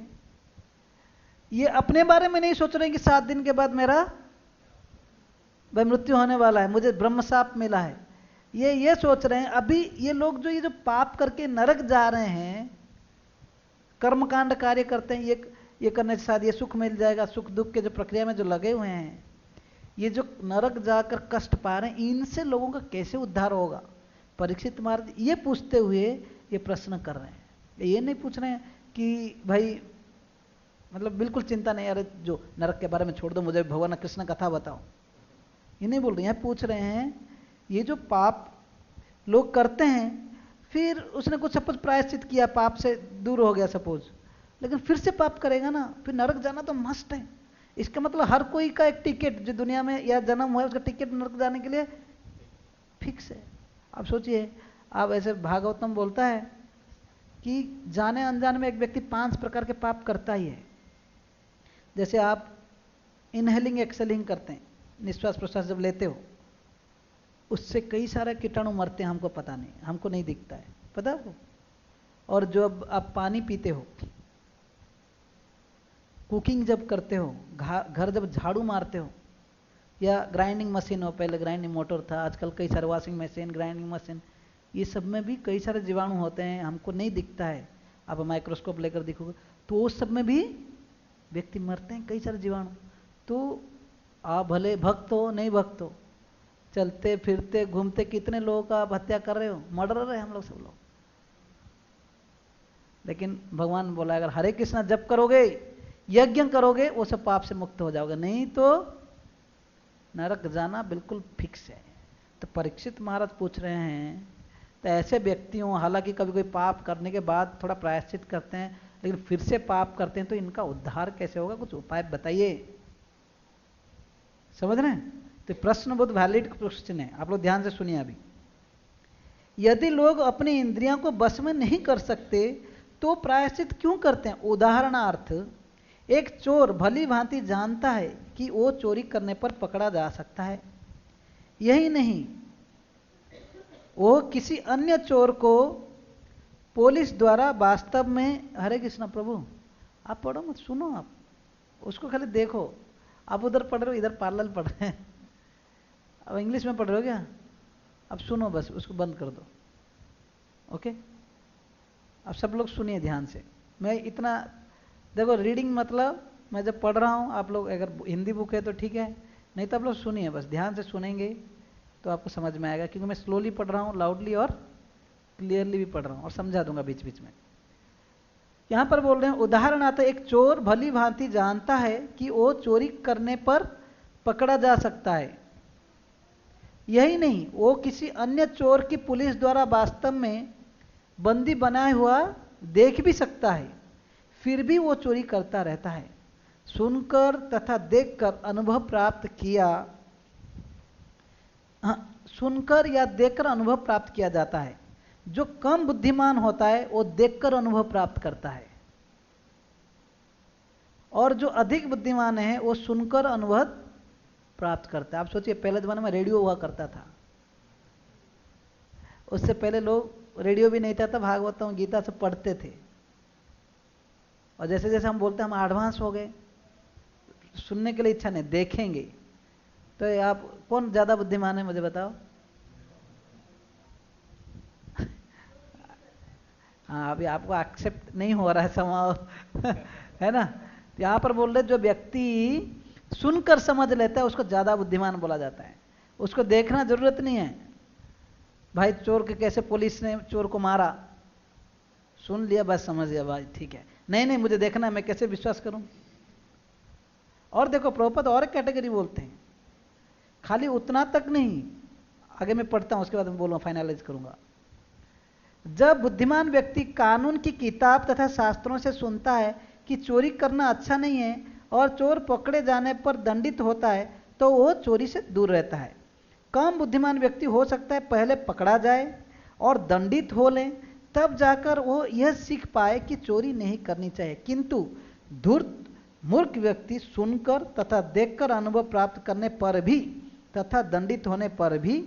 ये अपने बारे में नहीं सोच रहे कि 7 दिन के बाद मेरा भाई मृत्यु होने वाला है, मुझे ब्रह्म शाप मिला है। ये सोच रहे हैं अभी ये लोग जो पाप करके नरक जा रहे हैं, कर्मकांड कार्य करते हैं, ये करने से शायद ये सुख मिल जाएगा, सुख दुख के जो प्रक्रिया में जो लगे हुए हैं, ये जो नरक जाकर कष्ट पा रहे हैं, इनसे लोगों का कैसे उद्धार होगा। परीक्षित महाराज ये पूछते हुए ये प्रश्न कर रहे हैं। ये नहीं पूछ रहे हैं कि भाई मतलब बिल्कुल चिंता नहीं, अरे जो नरक के बारे में छोड़ दो, मुझे भगवान कृष्ण कथा बताओ, ये नहीं बोल रहे हैं। पूछ रहे हैं ये जो पाप लोग करते हैं, फिर उसने कुछ सपोज प्रायश्चित किया, पाप से दूर हो गया सपोज, लेकिन फिर से पाप करेगा ना, फिर नरक जाना तो मस्ट है। इसका मतलब हर कोई का एक टिकट जो दुनिया में या जन्म हुआ है उसका टिकट नरक जाने के लिए फिक्स है। आप सोचिए, आप ऐसे भागवतम बोलता है कि जाने अनजाने में एक व्यक्ति 5 प्रकार के पाप करता ही है। जैसे आप इनहेलिंग एक्सेलिंग करते हैं, निश्वास प्रश्वास जब लेते हो, उससे कई सारे कीटाणु मरते हैं, हमको पता नहीं, हमको नहीं दिखता है, पता है आपको। और जब आप पानी पीते हो, कुकिंग जब करते हो, घर जब झाड़ू मारते हो, या ग्राइंडिंग मशीन हो, पहले ग्राइंडिंग मोटर था, आजकल कई सारे वॉशिंग मशीन, ग्राइंडिंग मशीन, ये सब में भी कई सारे जीवाणु होते हैं, हमको नहीं दिखता है। आप माइक्रोस्कोप लेकर देखोगे तो उस सब में भी व्यक्ति मरते हैं, कई सारे जीवाणु। तो आप भले भक्त हो नहीं भक्त हो, चलते फिरते घूमते कितने लोगों का आप हत्या कर रहे हो, मर्डरर है हम लोग सब लोग। लेकिन भगवान बोला अगर हरे कृष्णा जप करोगे, यज्ञ करोगे, वो सब पाप से मुक्त हो जाओगे, नहीं तो नरक जाना बिल्कुल फिक्स है। तो परीक्षित महाराज पूछ रहे हैं, तो ऐसे व्यक्तियों, हालांकि कभी कोई पाप करने के बाद थोड़ा प्रायश्चित करते हैं, लेकिन फिर से पाप करते हैं, तो इनका उद्धार कैसे होगा, कुछ उपाय बताइए। समझ रहे हैं? तो प्रश्न बहुत वैलिड क्वेश्चन है, आप लोग ध्यान से सुनिए। अभी यदि लोग अपनी इंद्रियों को बस में नहीं कर सकते तो प्रायश्चित क्यों करते हैं? उदाहरणार्थ, एक चोर भली भांति जानता है कि वो चोरी करने पर पकड़ा जा सकता है, यही नहीं वो किसी अन्य चोर को पुलिस द्वारा वास्तव में, हरे कृष्ण प्रभु, आप पढ़ो मत, सुनो, आप उसको खाली देखो। आप उधर पढ़ रहे हो, इधर पार्लर पढ़ रहे हैं, अब इंग्लिश में पढ़ रहे हो क्या? अब सुनो बस, उसको बंद कर दो। ओके, अब सब लोग सुनिए ध्यान से। मैं इतना देखो, रीडिंग मतलब मैं जब पढ़ रहा हूँ, आप लोग अगर हिंदी बुक है तो ठीक है, नहीं तो आप लोग सुनिए, बस ध्यान से सुनेंगे तो आपको समझ में आएगा, क्योंकि मैं स्लोली पढ़ रहा हूँ, लाउडली और क्लियरली भी पढ़ रहा हूँ, और समझा दूंगा बीच बीच में। यहाँ पर बोल रहे हैं, उदाहरणार्थ एक चोर भली भांति जानता है कि वो चोरी करने पर पकड़ा जा सकता है, यही नहीं वो किसी अन्य चोर की पुलिस द्वारा वास्तव में बंदी बनाए हुआ देख भी सकता है, फिर भी वो चोरी करता रहता है। सुनकर तथा देखकर अनुभव प्राप्त किया, सुनकर या देखकर अनुभव प्राप्त किया जाता है। जो कम बुद्धिमान होता है वो देखकर अनुभव प्राप्त करता है, और जो अधिक बुद्धिमान है वो सुनकर अनुभव प्राप्त करता है। आप सोचिए, पहले जमाने में रेडियो हुआ करता था, उससे पहले लोग रेडियो भी नहीं था, तब भागवतम गीता से पढ़ते थे, और जैसे जैसे हम बोलते हैं हम एडवांस हो गए, सुनने के लिए इच्छा नहीं, देखेंगे। तो आप कौन ज्यादा बुद्धिमान है मुझे बताओ? हाँ, अभी आपको एक्सेप्ट नहीं हो रहा है समाव है ना। यहाँ पर बोल रहे जो व्यक्ति सुनकर समझ लेता है उसको ज्यादा बुद्धिमान बोला जाता है। उसको देखना जरूरत नहीं है, भाई चोर के कैसे पुलिस ने चोर को मारा, सुन लिया बस, समझ लिया भाई ठीक है, नहीं नहीं मुझे देखना है, मैं कैसे विश्वास करूं। और देखो प्रभुपाद और कैटेगरी बोलते हैं, खाली उतना तक नहीं, आगे मैं पढ़ता हूं उसके बाद मैं बोलूंगा, फाइनलाइज करूंगा। जब बुद्धिमान व्यक्ति कानून की किताब तथा शास्त्रों से सुनता है कि चोरी करना अच्छा नहीं है और चोर पकड़े जाने पर दंडित होता है, तो वो चोरी से दूर रहता है। कम बुद्धिमान व्यक्ति हो सकता है पहले पकड़ा जाए और दंडित हो ले, तब जाकर वो यह सीख पाए कि चोरी नहीं करनी चाहिए, किंतु धूर्त मूर्ख व्यक्ति सुनकर तथा देखकर अनुभव प्राप्त करने पर भी तथा दंडित होने पर भी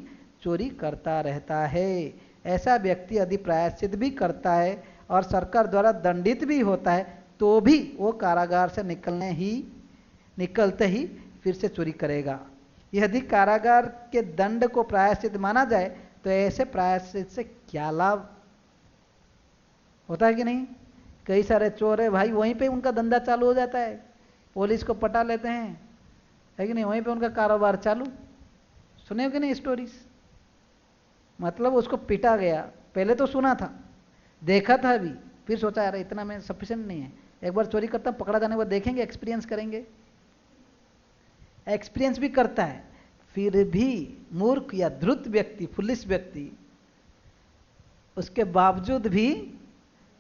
चोरी करता रहता है। ऐसा व्यक्ति यदि प्रायश्चित भी करता है और सरकार द्वारा दंडित भी होता है, तो भी वो कारागार से निकलते ही फिर से चोरी करेगा। यदि कारागार के दंड को प्रायश्चित माना जाए तो ऐसे प्रायश्चित से क्या लाभ होता है कि नहीं? कई सारे चोर है भाई, वहीं पे उनका धंधा चालू हो जाता है, पुलिस को पटा लेते हैं, है कि नहीं? वहीं पे उनका कारोबार चालू। सुने हो कि नहीं स्टोरीज? मतलब उसको पीटा गया, पहले तो सुना था, देखा था भी, फिर सोचा यार इतना में सफिशिएंट नहीं है, एक बार चोरी करता, पकड़ा जाने के बाद देखेंगे, एक्सपीरियंस करेंगे। एक्सपीरियंस भी करता है, फिर भी मूर्ख या धूर्त व्यक्ति, फुलिश व्यक्ति, उसके बावजूद भी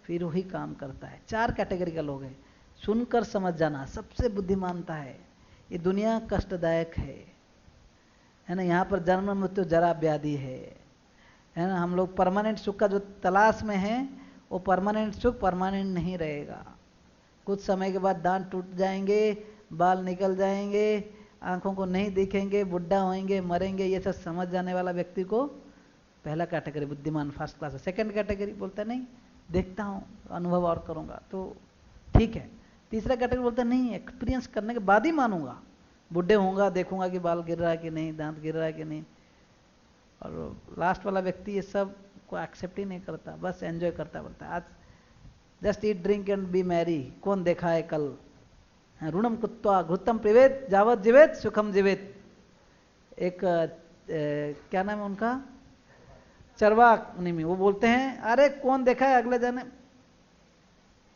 फिर वही काम करता है। 4 कैटेगरी का लोग है, सुनकर समझ जाना, सबसे बुद्धिमानता है। ये दुनिया कष्टदायक है ना? यहाँ पर जन्म मृत्यु जरा व्याधि है ना? हम लोग परमानेंट सुख का जो तलाश में है, वो परमानेंट सुख परमानेंट नहीं रहेगा। कुछ समय के बाद दांत टूट जाएंगे, बाल निकल जाएंगे, आंखों को नहीं दिखेंगे, बुढ़ा होएंगे, मरेंगे। ये सब समझ जाने वाला व्यक्ति को पहला कैटेगरी बुद्धिमान, फर्स्ट क्लास है। सेकंड कैटेगरी बोलता है नहीं, देखता हूँ, अनुभव और करूँगा तो ठीक है। तीसरा कैटेगरी बोलता है नहीं, एक्सपीरियंस करने के बाद ही मानूंगा, बुढ़े होऊंगा, देखूंगा कि बाल गिर रहा है कि नहीं, दांत गिर रहा है कि नहीं। और लास्ट वाला व्यक्ति ये सब को एक्सेप्ट ही नहीं करता, बस एंजॉय करता बोलता है आज just eat drink and B Mary, कौन देखा है कल, ऋणम कृत्वा घृतम पिबेत जावत जीवेत सुखम जीवेत। एक क्या नाम है उनका, चरवाक मुनि, वो बोलते हैं अरे कौन देखा है अगले जन्म,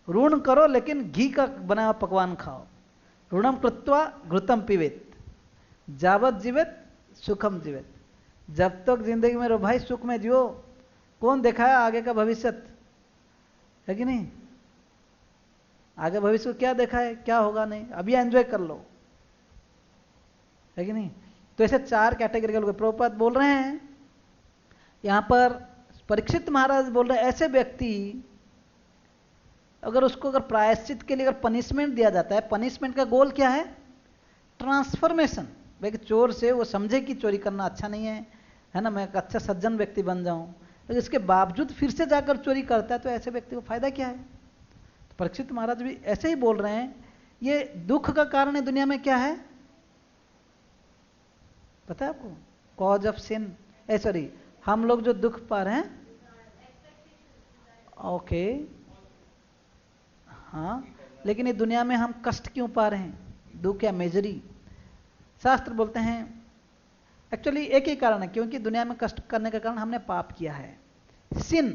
ऋण करो लेकिन घी का बना हुआ पकवान खाओ, ऋणम कृत्वा घृतम पिबेत जावत जीवेत सुखम जीवेत। जब तक जिंदगी में रहो भाई सुख में जियो, कौन देखा है आगे का भविष्य, है कि नहीं? आगे भविष्य को क्या देखा है, क्या होगा नहीं, अभी एंजॉय कर लो, है कि नहीं? तो ऐसे 4 कैटेगरी के लोग प्रभुपाद बोल रहे हैं यहां पर। परीक्षित महाराज बोल रहे हैं ऐसे व्यक्ति अगर उसको अगर प्रायश्चित के लिए अगर पनिशमेंट दिया जाता है, पनिशमेंट का गोल क्या है? ट्रांसफॉर्मेशन। भाई चोर से वो समझे कि चोरी करना अच्छा नहीं है ना, मैं एक अच्छा सज्जन व्यक्ति बन जाऊं, लेकिन इसके बावजूद फिर से जाकर चोरी करता है, तो ऐसे व्यक्ति को फायदा क्या है? तो परीक्षित महाराज भी ऐसे ही बोल रहे हैं। ये दुख का कारण है दुनिया में क्या है पता है आपको? कॉज ऑफ सिन, सॉरी, हम लोग जो दुख पा रहे हैं, ओके हाँ, लेकिन ये दुनिया में हम कष्ट क्यों पा रहे हैं, दुख या मेजरी? शास्त्र बोलते हैं एक्चुअली एक ही कारण है, क्योंकि दुनिया में कष्ट करने का कारण हमने पाप किया है, सिन,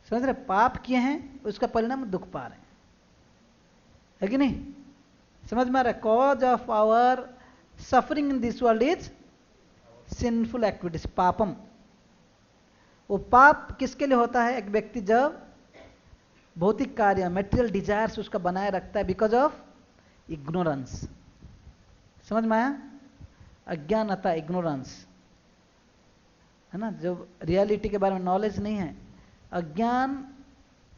समझ रहे? पाप किए हैं, उसका परिणाम दुख पा रहे हैं, है कि नहीं? समझ में आ रहा है? Cause of our suffering in this world is sinful activities, पापम। वो पाप किसके लिए होता है? एक व्यक्ति जब भौतिक कार्य, मेटेरियल डिजायर्स उसका बनाए रखता है बिकॉज ऑफ इग्नोरेंस। समझ में आया? अज्ञानता, इग्नोरेंस, है ना? जो रियलिटी के बारे में नॉलेज नहीं है, अज्ञान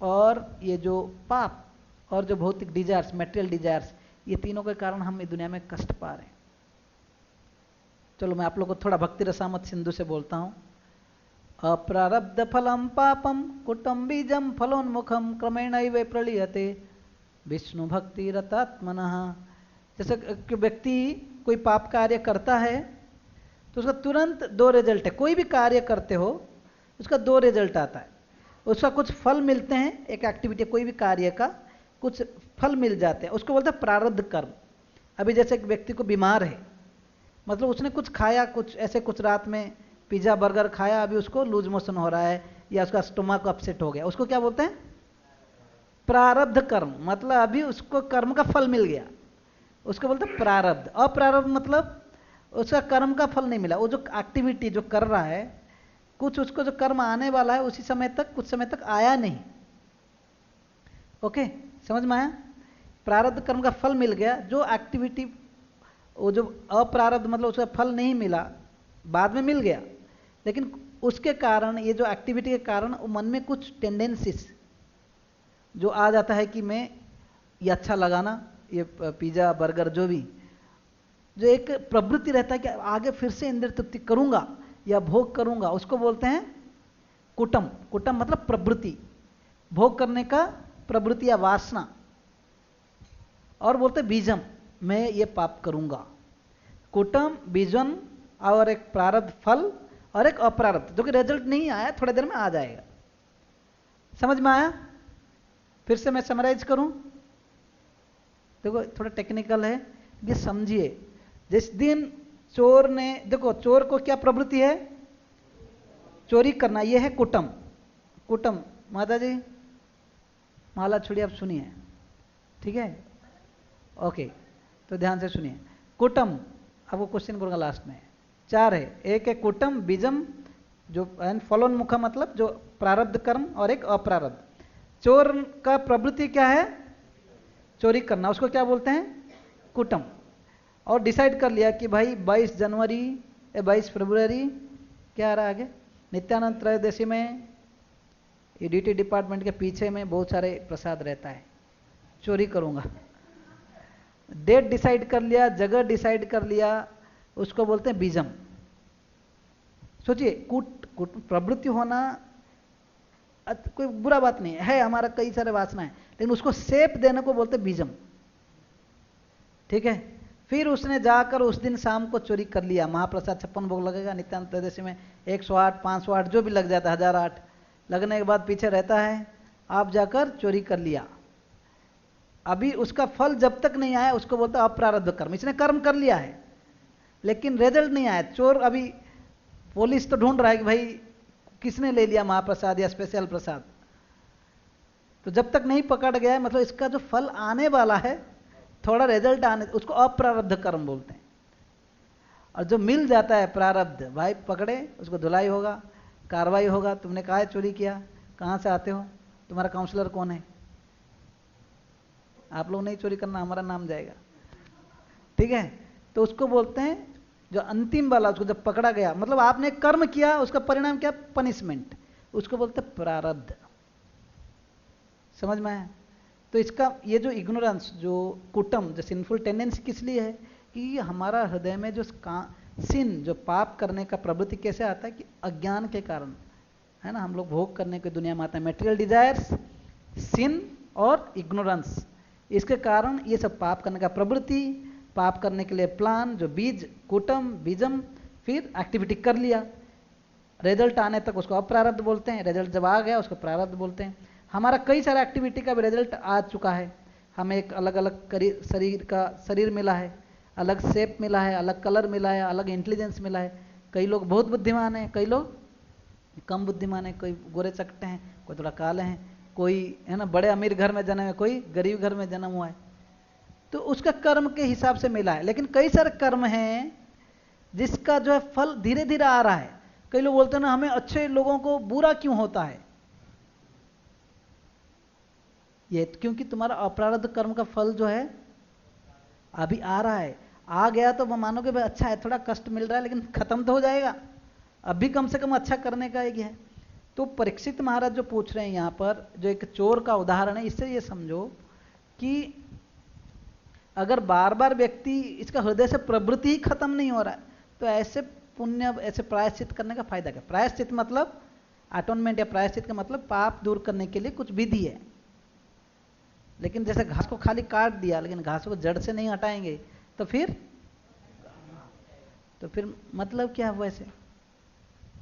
और ये जो पाप और जो भौतिक डिजायर्स, मेटेरियल डिजायर्स, ये तीनों के कारण हम इस दुनिया में कष्ट पा रहे हैं। चलो मैं आप लोग को थोड़ा भक्ति रसामत सिंधु से बोलता हूं। अप्रारब्ध फलम पापम कुटम बीजम फलोन्मुखम क्रमेण वे प्रलीयते विष्णु भक्ति रतात्मनः। जैसे व्यक्ति कोई पाप कार्य करता है तो उसका तुरंत 2 रिजल्ट है। कोई भी कार्य करते हो उसका 2 रिजल्ट आता है, उसका कुछ फल मिलते हैं, एक एक्टिविटी कोई भी कार्य का कुछ फल मिल जाते हैं, उसको बोलते हैं प्रारब्ध कर्म। अभी जैसे एक व्यक्ति को बीमार है, मतलब उसने कुछ खाया, कुछ ऐसे कुछ रात में पिज्जा बर्गर खाया, अभी उसको लूज मोशन हो रहा है या उसका स्टोमक अपसेट हो गया, उसको क्या बोलते हैं? प्रारब्ध कर्म। मतलब अभी उसको कर्म का फल मिल गया, उसको बोलते हैं प्रारब्ध। अप्रारब्ध मतलब उसका कर्म का फल नहीं मिला, वो जो एक्टिविटी जो कर रहा है, कुछ उसको जो कर्म आने वाला है उसी समय तक, कुछ समय तक आया नहीं। ओके, समझ में आया? प्रारब्ध कर्म का फल मिल गया, जो एक्टिविटी, वो जो अप्रारब्ध मतलब उसका फल नहीं मिला, बाद में मिल गया, लेकिन उसके कारण, ये जो एक्टिविटी के कारण वो मन में कुछ टेंडेंसीज जो आ जाता है कि मैं ये अच्छा लगाना, ये पिज्जा बर्गर जो भी, जो एक प्रवृत्ति रहता है कि आगे फिर से इंद्रिय तृप्ति करूंगा या भोग करूंगा, उसको बोलते हैं कुटम। कुटम मतलब प्रवृत्ति, भोग करने का प्रवृत्ति या वासना, और बोलते बीजम, मैं ये पाप करूंगा। कुटम, बीजन, और एक प्रारब्ध फल और एक अप्रारब्ध, जो कि रिजल्ट नहीं आया, थोड़ी देर में आ जाएगा। समझ में आया? फिर से मैं समराइज करूं। देखो थोड़ा टेक्निकल है, ये समझिए। जिस दिन चोर ने, देखो चोर को क्या प्रवृत्ति है? चोरी करना, ये है कुटम। कुटम, माता जी माला छोड़िए, आप सुनिए, ठीक है? ओके, तो ध्यान से सुनिए। कुटम, आपको क्वेश्चन करूंगा लास्ट में। 4 है, एक है कुटम, बीजम जो एंड फलोन्मुखा, मतलब जो प्रारब्ध कर्म, और एक अप्रारब्ध। चोर का प्रवृत्ति क्या है? चोरी करना, उसको क्या बोलते हैं? कुटम। और डिसाइड कर लिया कि भाई 22 जनवरी 22 फरवरी क्या आ रहा है आगे, नित्यानंद त्रयोदशी में ईडीटी डिपार्टमेंट के पीछे में बहुत सारे प्रसाद रहता है, चोरी करूंगा। डेट डिसाइड कर लिया, जगह डिसाइड कर लिया, उसको बोलते हैं बीजम। सोचिए, प्रवृत्ति होना कोई बुरा बात नहीं है, हमारा कई सारे वासना है, लेकिन उसको शेप देने को बोलते हैं बीजम, ठीक है? फिर उसने जाकर उस दिन शाम को चोरी कर लिया। महाप्रसाद 56 भोग लगेगा नित्यानंद त्रयोदशी में, 108, 508 जो भी लग जाता है, 1008 लगने के बाद पीछे रहता है, आप जाकर चोरी कर लिया। अभी उसका फल जब तक नहीं आया उसको बोलते हैं अप्रारब्ध कर्म। इसने कर्म कर लिया है लेकिन रिजल्ट नहीं आया। चोर, अभी पुलिस तो ढूंढ रहा है कि भाई किसने ले लिया महाप्रसाद या स्पेशल प्रसाद, तो जब तक नहीं पकड़ गया है, मतलब इसका जो फल आने वाला है, थोड़ा रिजल्ट आने, उसको अप्रारब्ध कर्म बोलते हैं। और जो मिल जाता है प्रारब्ध, भाई पकड़े, उसको धुलाई होगा, कार्रवाई होगा। तुमने कहा है चोरी किया, कहाँ से आते हो, तुम्हारा काउंसलर कौन है? आप लोग नहीं चोरी करना, हमारा नाम जाएगा, ठीक है? तो उसको बोलते हैं जो अंतिम वाला, उसको जब पकड़ा गया, मतलब आपने कर्म किया, उसका परिणाम क्या? पनिशमेंट, उसको बोलते हैं प्रारब्ध। समझ में आया? तो इसका ये जो इग्नोरेंस, जो कुटम, जो सिंफुल टेंडेंसी किस लिए है कि हमारा हृदय में जो सिन, जो पाप करने का प्रवृत्ति कैसे आता है कि अज्ञान के कारण, है ना? हम लोग भोग करने की दुनिया में आते हैं, मेटेरियल डिजायर्स, सिन और इग्नोरेंस, इसके कारण ये सब पाप करने का प्रवृत्ति, पाप करने के लिए प्लान, जो बीज, कुटम, बीजम, फिर एक्टिविटी कर लिया, रिजल्ट आने तक उसको अप्रारब्ध बोलते हैं, रिजल्ट जब आ गया उसको प्रारब्ध बोलते हैं। हमारा कई सारा एक्टिविटी का भी रिजल्ट आ चुका है, हमें एक अलग अलग शरीर मिला है, अलग शेप मिला है, अलग कलर मिला है, अलग इंटेलिजेंस मिला है। कई लोग बहुत बुद्धिमान हैं, कई लोग कम बुद्धिमान हैं, कोई गोरे चकटे हैं, कोई थोड़ा काले हैं, कोई है ना बड़े अमीर घर में जन्म है, कोई गरीब घर में जन्म हुआ है। तो उसका कर्म के हिसाब से मिला है। लेकिन कई सारे कर्म हैं जिसका जो है फल धीरे धीरे आ रहा है। कई लोग बोलते हैं ना, हमें अच्छे लोगों को बुरा क्यों होता है? ये क्योंकि तुम्हारा अपराध कर्म का फल जो है अभी आ रहा है। आ गया तो मानोगे भाई अच्छा है, थोड़ा कष्ट मिल रहा है, लेकिन खत्म तो हो जाएगा। अभी कम से कम अच्छा करने का एक है। तो परीक्षित महाराज जो पूछ रहे हैं यहाँ पर, जो एक चोर का उदाहरण है, इससे ये समझो कि अगर बार बार व्यक्ति, इसका हृदय से प्रवृत्ति ही खत्म नहीं हो रहा है, तो ऐसे पुण्य, ऐसे प्रायश्चित करने का फायदा क्या? प्रायश्चित मतलब अटोनमेंट, या प्रायश्चित का मतलब पाप दूर करने के लिए कुछ विधि है। लेकिन जैसे घास को खाली काट दिया, लेकिन घास को जड़ से नहीं हटाएंगे, तो फिर मतलब क्या है वैसे,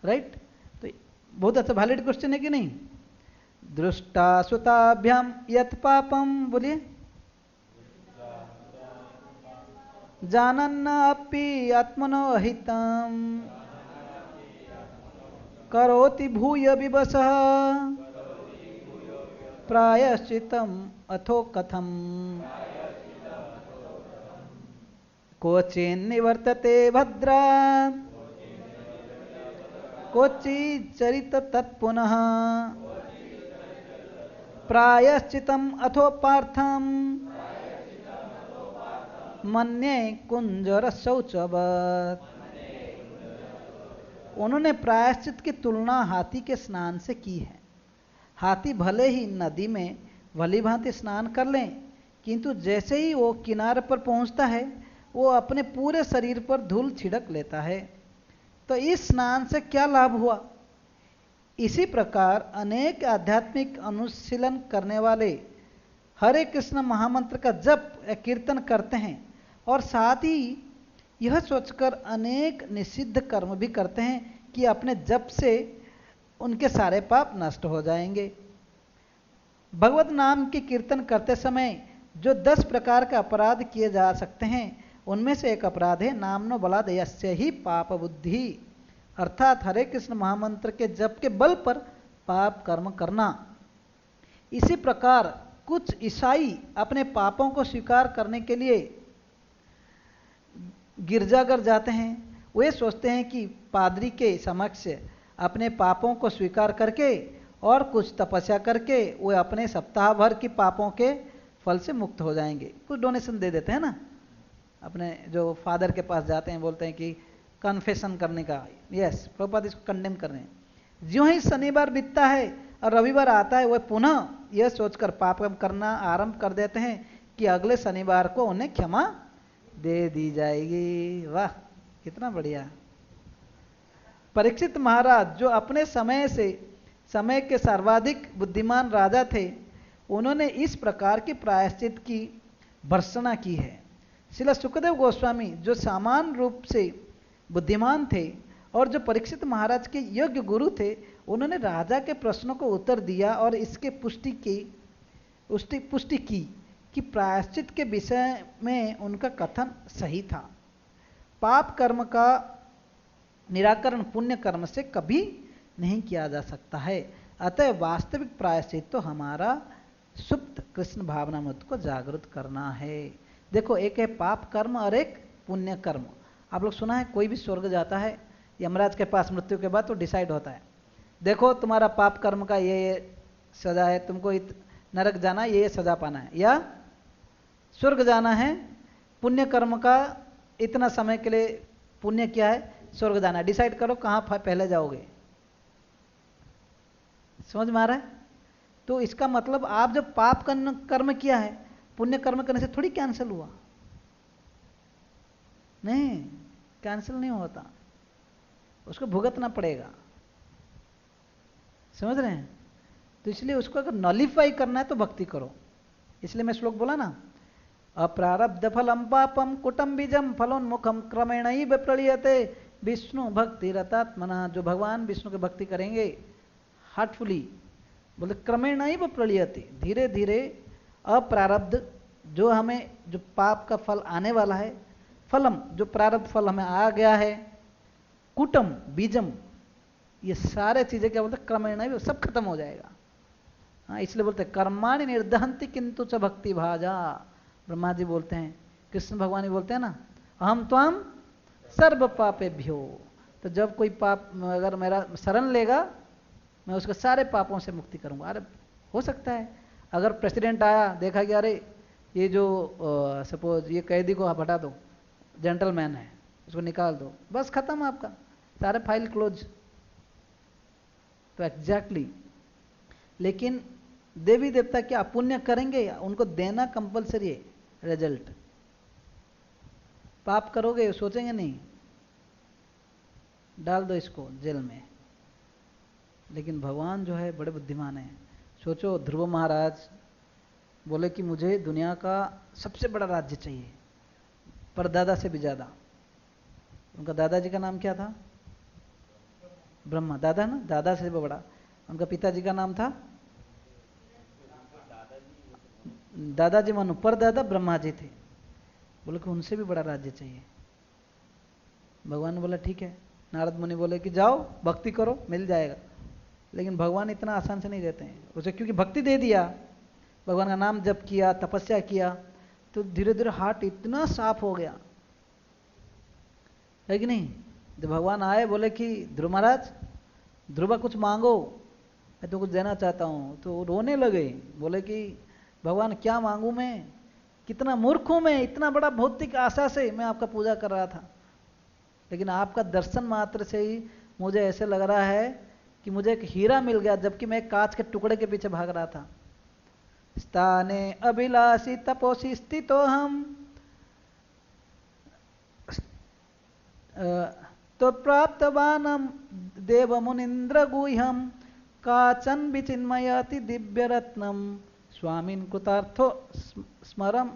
राइट? तो बहुत अच्छा वैलिड क्वेश्चन है कि नहीं? दृष्टा सुताभ्याम यत पापम, बोलिए, जानन्नापि आत्मनो हितम करोति भूय विवशः प्रायश्चितम अथो कथम क्वचिन्निवर्तते भद्रा क्वचिच्चरित तत्पुनः प्रायश्चितम अथो पार्थम मन्ये कुंजर शौचवत्। उन्होंने प्रायश्चित की तुलना हाथी के स्नान से की है। हाथी भले ही नदी में भली भांति स्नान कर लें, किंतु जैसे ही वो किनारे पर पहुंचता है, वो अपने पूरे शरीर पर धूल छिड़क लेता है। तो इस स्नान से क्या लाभ हुआ? इसी प्रकार अनेक आध्यात्मिक अनुशीलन करने वाले हरे कृष्ण महामंत्र का जप या कीर्तन करते हैं और साथ ही यह सोचकर अनेक निषिद्ध कर्म भी करते हैं कि अपने जप से उनके सारे पाप नष्ट हो जाएंगे। भगवत नाम की कीर्तन करते समय जो 10 प्रकार के अपराध किए जा सकते हैं उनमें से एक अपराध है नामनो बलाद यस्य ही पाप बुद्धि, अर्थात हरे कृष्ण महामंत्र के जप के बल पर पाप कर्म करना। इसी प्रकार कुछ ईसाई अपने पापों को स्वीकार करने के लिए गिरजाघर जाते हैं। वे सोचते हैं कि पादरी के समक्ष अपने पापों को स्वीकार करके और कुछ तपस्या करके वे अपने सप्ताह भर की पापों के फल से मुक्त हो जाएंगे। कुछ डोनेशन दे देते हैं ना, अपने जो फादर के पास जाते हैं, बोलते हैं कि कन्फेशन करने का। यस, प्रभुपाद इसको कंडेम कर रहे हैं। ज्यों ही शनिवार बीतता है और रविवार आता है, वह पुनः यह सोचकर पाप करना आरंभ कर देते हैं कि अगले शनिवार को उन्हें क्षमा दे दी जाएगी। वाह, कितना बढ़िया। परीक्षित महाराज जो अपने समय के सर्वाधिक बुद्धिमान राजा थे, उन्होंने इस प्रकार की प्रायश्चित की भर्त्सना की है। श्रील सुखदेव गोस्वामी जो समान रूप से बुद्धिमान थे और जो परीक्षित महाराज के योग्य गुरु थे, उन्होंने राजा के प्रश्नों को उत्तर दिया और इसके पुष्टि की कि प्रायश्चित के विषय में उनका कथन सही था। पाप कर्म का निराकरण पुण्य कर्म से कभी नहीं किया जा सकता है। अतः वास्तविक प्रायश्चित तो हमारा सुप्त कृष्ण भावना मत को जागृत करना है। देखो, एक है पाप कर्म और एक पुण्य कर्म। आप लोग सुना है कोई भी स्वर्ग जाता है यमराज के पास मृत्यु के बाद तो डिसाइड होता है, देखो तुम्हारा पाप कर्म का ये सजा है, तुमको नरक जाना ये सजा पाना है, या स्वर्ग जाना है, पुण्य कर्म का इतना समय के लिए पुण्य क्या है, स्वर्ग जाना है, डिसाइड करो कहाँ पहले जाओगे। समझ में आ रहा है? तो इसका मतलब आप जब पाप कर्म किया है, पुण्य कर्म करने से थोड़ी कैंसिल हुआ, नहीं, कैंसिल नहीं होता, उसको भुगतना पड़ेगा। समझ रहे हैं? तो इसलिए उसको अगर नॉलिफाई करना है तो भक्ति करो। इसलिए मैं श्लोक बोला ना, अप्रारब्ध फलम पापम कुटम बीजम फलोन्मुखम क्रमेण ही प्रलीयते विष्णु भक्ति रतात्मना। जो भगवान विष्णु की भक्ति करेंगे हार्टफुली, बोले क्रमेण ही प्रलीयते, धीरे धीरे अप्रारब्ध जो हमें जो पाप का फल आने वाला है, फलम जो प्रारब्ध फल हमें आ गया है, कुटम बीजम, ये सारे चीजें क्या बोलते क्रमेण ही सब खत्म हो जाएगा। हाँ, इसलिए बोलते कर्माणि निर्दहंति किंतु च भक्ति भाजा। ब्रह्मा जी बोलते हैं, कृष्ण भगवान ही बोलते हैं ना, अहम त्वाम सर्व पापेभ्यो। तो जब कोई पाप अगर मेरा शरण लेगा, मैं उसके सारे पापों से मुक्ति करूंगा। अरे हो सकता है अगर प्रेसिडेंट आया, देखा कि अरे ये जो सपोज ये कैदी को आप हटा दो, जेंटलमैन है, उसको निकाल दो, बस खत्म आपका सारे फाइल क्लोज। तो एग्जैक्टली, लेकिन देवी देवता क्या पुण्य करेंगे, उनको देना कंपलसरी है रिजल्ट। पाप करोगे सोचेंगे नहीं, डाल दो इसको जेल में। लेकिन भगवान जो है बड़े बुद्धिमान है। सोचो, ध्रुव महाराज बोले कि मुझे दुनिया का सबसे बड़ा राज्य चाहिए, परदादा से भी ज्यादा। उनका दादाजी का नाम क्या था? ब्रह्मा। दादा ना, दादा से भी बड़ा। उनका पिताजी का नाम था दादाजी मनु, परदादा ब्रह्मा जी थे। बोले कि उनसे भी बड़ा राज्य चाहिए। भगवान ने बोला ठीक है। नारद मुनि बोले कि जाओ भक्ति करो, मिल जाएगा। लेकिन भगवान इतना आसान से नहीं देते हैं उसे, क्योंकि भक्ति दे दिया, भगवान का नाम जप किया, तपस्या किया, तो धीरे धीरे हार्ट इतना साफ हो गया है कि नहीं। जब भगवान आए बोले कि ध्रुव महाराज, ध्रुवा कुछ मांगो, मैं तो कुछ देना चाहता हूँ, तो रोने लगे। बोले कि भगवान क्या मांगू मैं, कितना मूर्ख हूँ मैं, इतना बड़ा भौतिक आशा से मैं आपका पूजा कर रहा था, लेकिन आपका दर्शन मात्र से ही मुझे ऐसे लग रहा है कि मुझे एक हीरा मिल गया, जबकि मैं एक कांच के टुकड़े के पीछे भाग रहा था। स्थाने अभिलाषी तपोसी स्थितो हम तो प्राप्तवानम देव मुनिंद्र गुह्यम काचन विचिन्मयति दिव्य रत्नम स्वामीन कृतार्थो स्मरम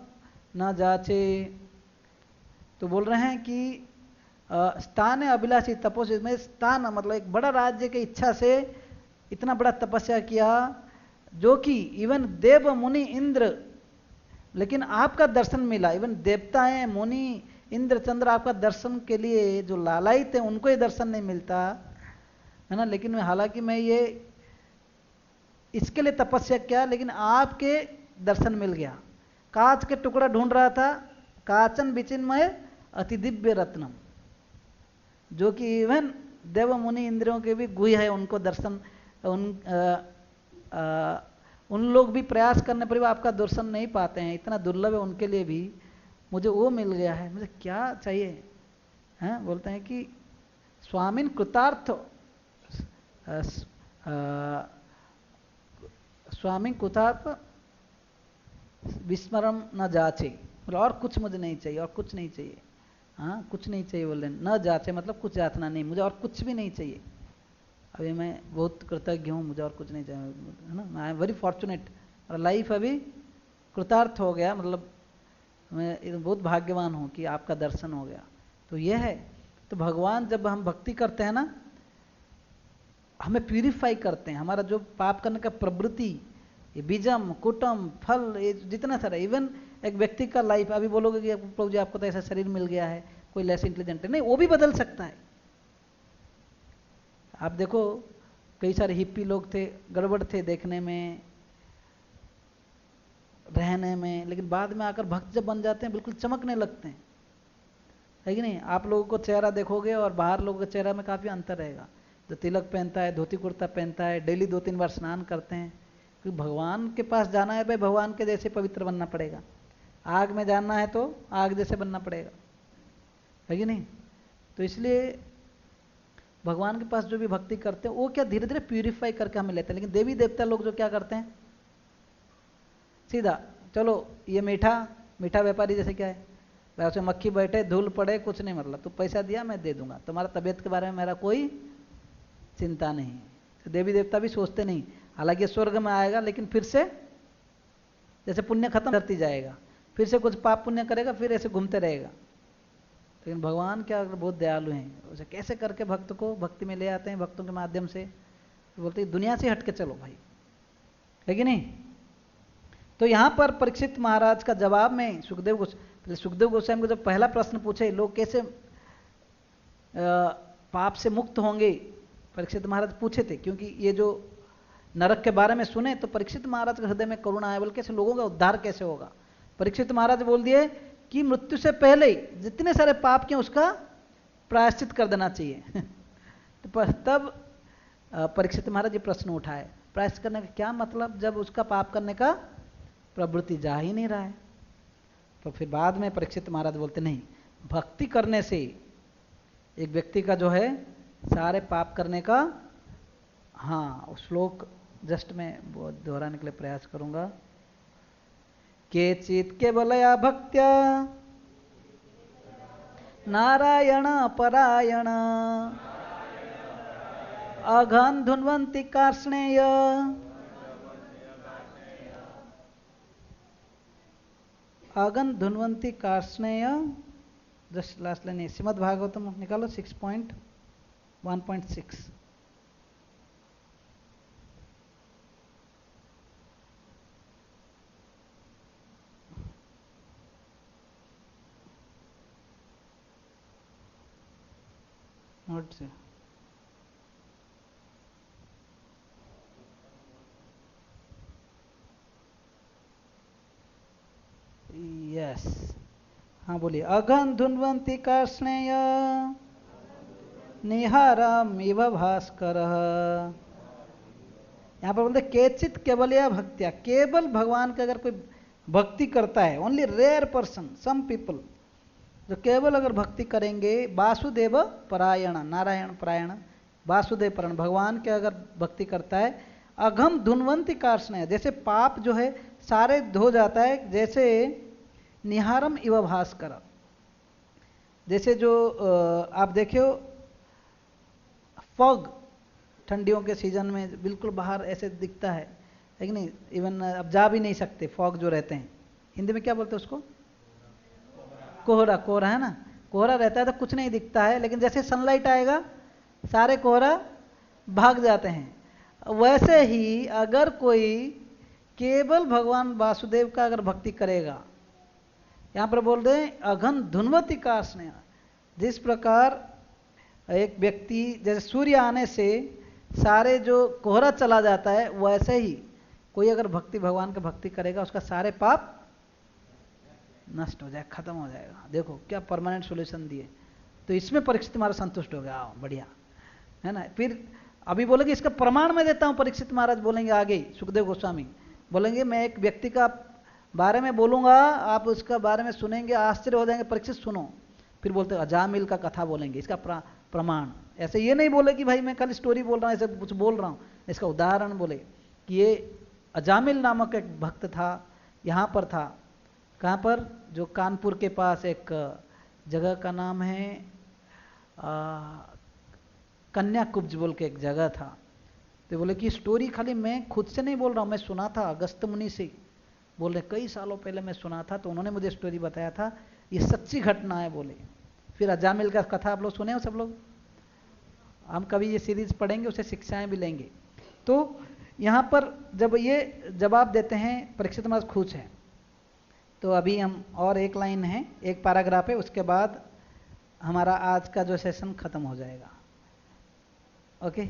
न जाचे। तो बोल रहे हैं कि स्थान अभिलाषी तपोसी में स्थान मतलब एक बड़ा राज्य की इच्छा से इतना बड़ा तपस्या किया, जो कि इवन देव मुनि इंद्र, लेकिन आपका दर्शन मिला। इवन देवताएं मुनि इंद्र चंद्र आपका दर्शन के लिए जो लालायित है उनको ही दर्शन नहीं मिलता है ना। लेकिन हालांकि मैं ये इसके लिए तपस्या किया, लेकिन आपके दर्शन मिल गया। कांच के टुकड़ा ढूंढ रहा था, काचन विचिन्मय अति दिव्य रत्नम, जो कि इवन देव मुनि इंद्रियों के भी गुह्य है, उनको दर्शन उन लोग भी प्रयास करने पर भी आपका दर्शन नहीं पाते हैं, इतना दुर्लभ है उनके लिए भी। मुझे वो मिल गया है, मुझे क्या चाहिए हैं। बोलते हैं कि स्वामिन कृतार्थ स्वामी कृतार्थ विस्मरण न जाचे, मतलब और कुछ मुझे नहीं चाहिए, और कुछ नहीं चाहिए। हाँ, कुछ नहीं चाहिए बोल रहे न जाचे, मतलब कुछ यातना नहीं, मुझे और कुछ भी नहीं चाहिए। अभी मैं बहुत कृतज्ञ हूँ, मुझे और कुछ नहीं चाहिए, है ना। आई एम वेरी फॉर्चुनेट, और लाइफ अभी कृतार्थ हो गया, मतलब मैं बहुत भाग्यवान हूँ कि आपका दर्शन हो गया। तो यह है, तो भगवान जब हम भक्ति करते हैं ना, हमें प्यूरिफाई करते हैं। हमारा जो पाप करने का प्रवृत्ति, ये बीजम कुटम फल, ये जितना सारा, इवन एक व्यक्ति का लाइफ, अभी बोलोगे कि प्रभु जी आपको तो ऐसा शरीर मिल गया है, कोई लेस इंटेलिजेंट है, नहीं, वो भी बदल सकता है। आप देखो कई सारे हिप्पी लोग थे, गड़बड़ थे देखने में, रहने में, लेकिन बाद में आकर भक्त जब बन जाते हैं बिल्कुल चमकने लगते हैं, है कि नहीं। आप लोगों को चेहरा देखोगे और बाहर लोगों के चेहरा में काफ़ी अंतर रहेगा। जो तिलक पहनता है, धोती कुर्ता पहनता है, डेली 2-3 बार स्नान करते हैं, क्योंकि भगवान के पास जाना है भाई, भगवान के जैसे पवित्र बनना पड़ेगा। आग में जाना है तो आग जैसे बनना पड़ेगा, है कि नहीं। तो इसलिए भगवान के पास जो भी भक्ति करते हैं वो क्या धीरे धीरे प्यूरिफाई करके हमें लेते हैं। लेकिन देवी देवता लोग जो क्या करते हैं, सीधा चलो ये मीठा व्यापारी जैसे क्या है, वैसे मक्खी बैठे धूल पड़े कुछ नहीं, मतलब तो पैसा दिया मैं दे दूंगा, तुम्हारा तबीयत के बारे में मेरा कोई चिंता नहीं। तो देवी देवता भी सोचते नहीं, हालांकि स्वर्ग में आएगा लेकिन फिर से जैसे पुण्य खत्म करती जाएगा, फिर से कुछ पाप पुण्य करेगा, फिर ऐसे घूमते रहेगा। लेकिन भगवान क्या बहुत दयालु हैं, उसे कैसे करके भक्त को भक्ति में ले आते हैं, भक्तों के माध्यम से। तो बोलते हैं दुनिया से हट के चलो भाई, है कि नहीं। तो यहां पर परीक्षित महाराज का जवाब में सुखदेव गोस्वामी को जब पहला प्रश्न पूछे, लोग कैसे पाप से मुक्त होंगे, परीक्षित महाराज पूछे थे, क्योंकि ये जो नरक के बारे में सुने तो परीक्षित महाराज के हृदय में करुणा आया, बोल कैसे लोगों का उद्धार कैसे होगा। परीक्षित महाराज बोल दिए कि मृत्यु से पहले जितने सारे पाप किए उसका प्रायश्चित कर देना चाहिए। तो तब परीक्षित महाराज ये प्रश्न उठाए, प्रायश्चित करने का क्या मतलब, जब उसका पाप करने का प्रवृत्ति जा ही नहीं रहा है। तो फिर बाद में परीक्षित महाराज बोलते नहीं, भक्ति करने से एक व्यक्ति का जो है सारे पाप करने का, हाँ श्लोक जस्ट मैं दोहराने के लिए प्रयास करूंगा। केचित केवलया भक्त्या नारायण परायण अघन धुन्वंती कार्ष्णेय अगन धुन्वंती कार्ष्णेय। Just last line, Shrimad Bhagavatam निकालो 6.1.6। नोट से यस, हाँ बोलिए। अघन धुन्वंती कार्ष्णेय निहारम इव भास्कर। यहाँ पर बोलते केचित केवलया भक्त्या, केवल भगवान का अगर कोई भक्ति करता है, only rare person, some people जो केवल अगर भक्ति करेंगे, वासुदेव परायण, नारायण परायण, वासुदेव परायण, भगवान के अगर भक्ति करता है, अघम धुन्वंती कार्ष्णेय, जैसे पाप जो है सारे धो जाता है, जैसे निहारम इव भास्कर, जैसे जो आप देखो फॉग ठंडियों के सीजन में बिल्कुल बाहर ऐसे दिखता है, है कि नहीं, इवन अब जा भी नहीं सकते, फॉग जो रहते हैं, हिंदी में क्या बोलते हैं उसको, कोहरा, कोहरा है ना, कोहरा रहता है तो कुछ नहीं दिखता है, लेकिन जैसे सनलाइट आएगा सारे कोहरा भाग जाते हैं। वैसे ही अगर कोई केवल भगवान वासुदेव का अगर भक्ति करेगा, यहां पर बोल रहे हैं अघन धुनवती का स्नेह, जिस प्रकार एक व्यक्ति जैसे सूर्य आने से सारे जो कोहरा चला जाता है, वैसे ही कोई अगर भक्ति भगवान का भक्ति करेगा उसका सारे पाप नष्ट हो जाए, खत्म हो जाएगा। देखो क्या परमानेंट सॉल्यूशन दिए। तो इसमें परीक्षित महाराज संतुष्ट हो गया, आओ बढ़िया है ना। फिर अभी बोलेंगे इसका प्रमाण मैं देता हूं, परीक्षित महाराज बोलेंगे आगे, सुखदेव गोस्वामी बोलेंगे मैं एक व्यक्ति का बारे में बोलूंगा, आप उसका बारे में सुनेंगे, आश्चर्य हो जाएंगे, परीक्षित सुनो। फिर बोलते अजामिल का कथा बोलेंगे, इसका प्रमाण। ऐसे ये नहीं बोले कि भाई मैं खाली स्टोरी बोल रहा हूँ, ऐसे कुछ बोल रहा हूँ, इसका उदाहरण बोले कि ये अजामिल नामक एक भक्त था, यहाँ पर था, कहाँ पर, जो कानपुर के पास एक जगह का नाम है कन्याकुब्ज बोल के एक जगह था। तो बोले कि स्टोरी खाली मैं खुद से नहीं बोल रहा हूँ, मैं सुना था अगस्त मुनि से, बोल रहे कई सालों पहले मैं सुना था, तो उन्होंने मुझे स्टोरी बताया था, ये सच्ची घटना है बोले। फिर अजामिल का कथा आप लोग सुने हो सब लोग, हम कभी ये सीरीज पढ़ेंगे, उसे शिक्षाएं भी लेंगे। तो यहाँ पर जब ये जवाब देते हैं परीक्षित महाराज खुश हैं। तो अभी हम और एक लाइन है, एक पैराग्राफ है, उसके बाद हमारा आज का जो सेशन खत्म हो जाएगा। ओके,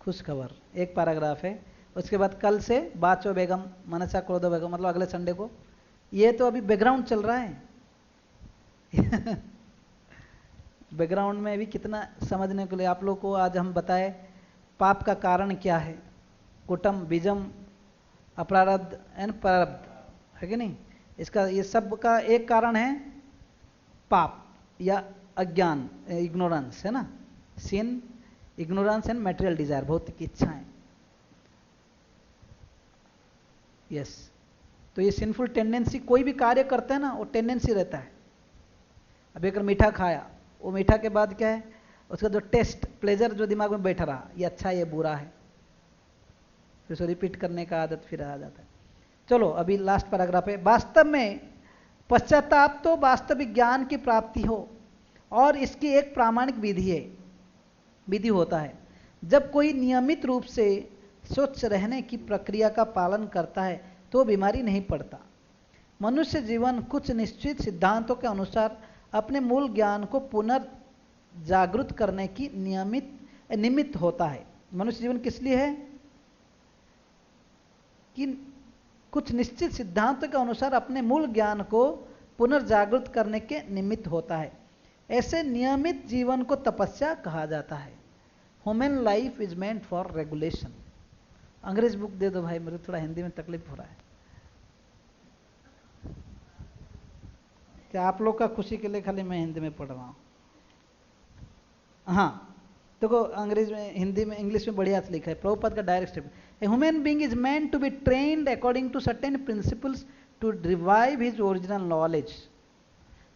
खुश खबर, एक पैराग्राफ है, उसके बाद कल से बाचो बेगम मनसा क्रोधो बेगम, मतलब अगले संडे को। ये तो अभी बैकग्राउंड चल रहा है बैकग्राउंड में भी कितना समझने के लिए आप लोग को आज हम बताए पाप का कारण क्या है, कुटम बीजम अपरारब्ध एंड प्रारब्ध, है कि नहीं। इसका ये सब का एक कारण है पाप या अज्ञान, इग्नोरेंस है ना, सिन, इग्नोरेंस एंड मटेरियल डिजायर, भौतिक इच्छाएं। यस, तो ये सिंफुल टेंडेंसी, कोई भी कार्य करते हैं ना, वो टेंडेंसी रहता है। अभी अगर मीठा खाया, वो मीठा के बाद क्या है, उसका जो टेस्ट, प्लेजर जो दिमाग में बैठा रहा, ये अच्छा है ये बुरा है, फिर उसको रिपीट करने का आदत फिर आ जाता है। चलो अभी लास्ट पैराग्राफ है। वास्तव में पश्चाताप तो वास्तविक ज्ञान की प्राप्ति हो, और इसकी एक प्रामाणिक विधि है, विधि होता है। जब कोई नियमित रूप से स्वच्छ रहने की प्रक्रिया का पालन करता है तो बीमारी नहीं पड़ता। मनुष्य जीवन कुछ निश्चित सिद्धांतों के अनुसार अपने मूल ज्ञान को पुनर्जागृत करने की निमित्त होता है। मनुष्य जीवन किस लिए है कि कुछ निश्चित सिद्धांतों के अनुसार अपने मूल ज्ञान को पुनर्जागृत करने के निमित्त होता है। ऐसे नियमित जीवन को तपस्या कहा जाता है। Human life is meant for regulation. अंग्रेज बुक दे दो भाई, मुझे थोड़ा हिंदी में तकलीफ हो रहा है। क्या आप लोग का खुशी के लिए खाली मैं हिंदी में पढ़ रहा हूँ। हाँ देखो, अंग्रेज में, हिंदी में, इंग्लिश में बढ़िया से लिखा है, प्रभुपाद का direct statement. A human being is meant to be trained according to certain principles to revive his original knowledge.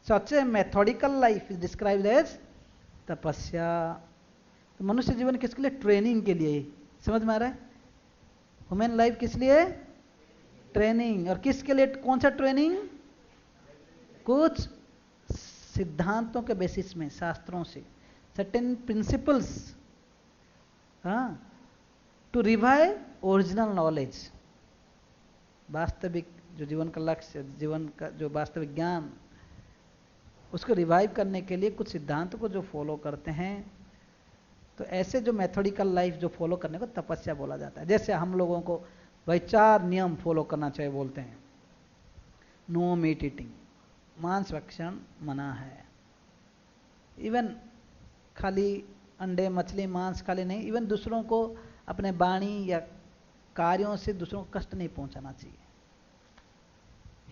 Such a methodical life is described as tapasya. तो मनुष्य जीवन किसके लिए, ट्रेनिंग के लिए। समझ में आ रहा है, ह्यूमन लाइफ किस लिए, ट्रेनिंग। और किसके लिए, कौन सा ट्रेनिंग, कुछ सिद्धांतों के बेसिस में, शास्त्रों से, सर्टेन प्रिंसिपल्स, हाँ, टू रिवाइव ओरिजिनल नॉलेज। वास्तविक जो जीवन का लक्ष्य, जीवन का जो वास्तविक ज्ञान, उसको रिवाइव करने के लिए कुछ सिद्धांतों को जो फॉलो करते हैं, तो ऐसे जो मेथोडिकल लाइफ जो फॉलो करने को तपस्या बोला जाता है। जैसे हम लोगों को भाई 4 नियम फॉलो करना चाहिए बोलते हैं। नो मीट ईटिंग, मांस भक्षण मना है। इवन खाली अंडे मछली मांस खाली नहीं, इवन दूसरों को अपने वाणी या कार्यों से दूसरों को कष्ट नहीं पहुंचाना चाहिए,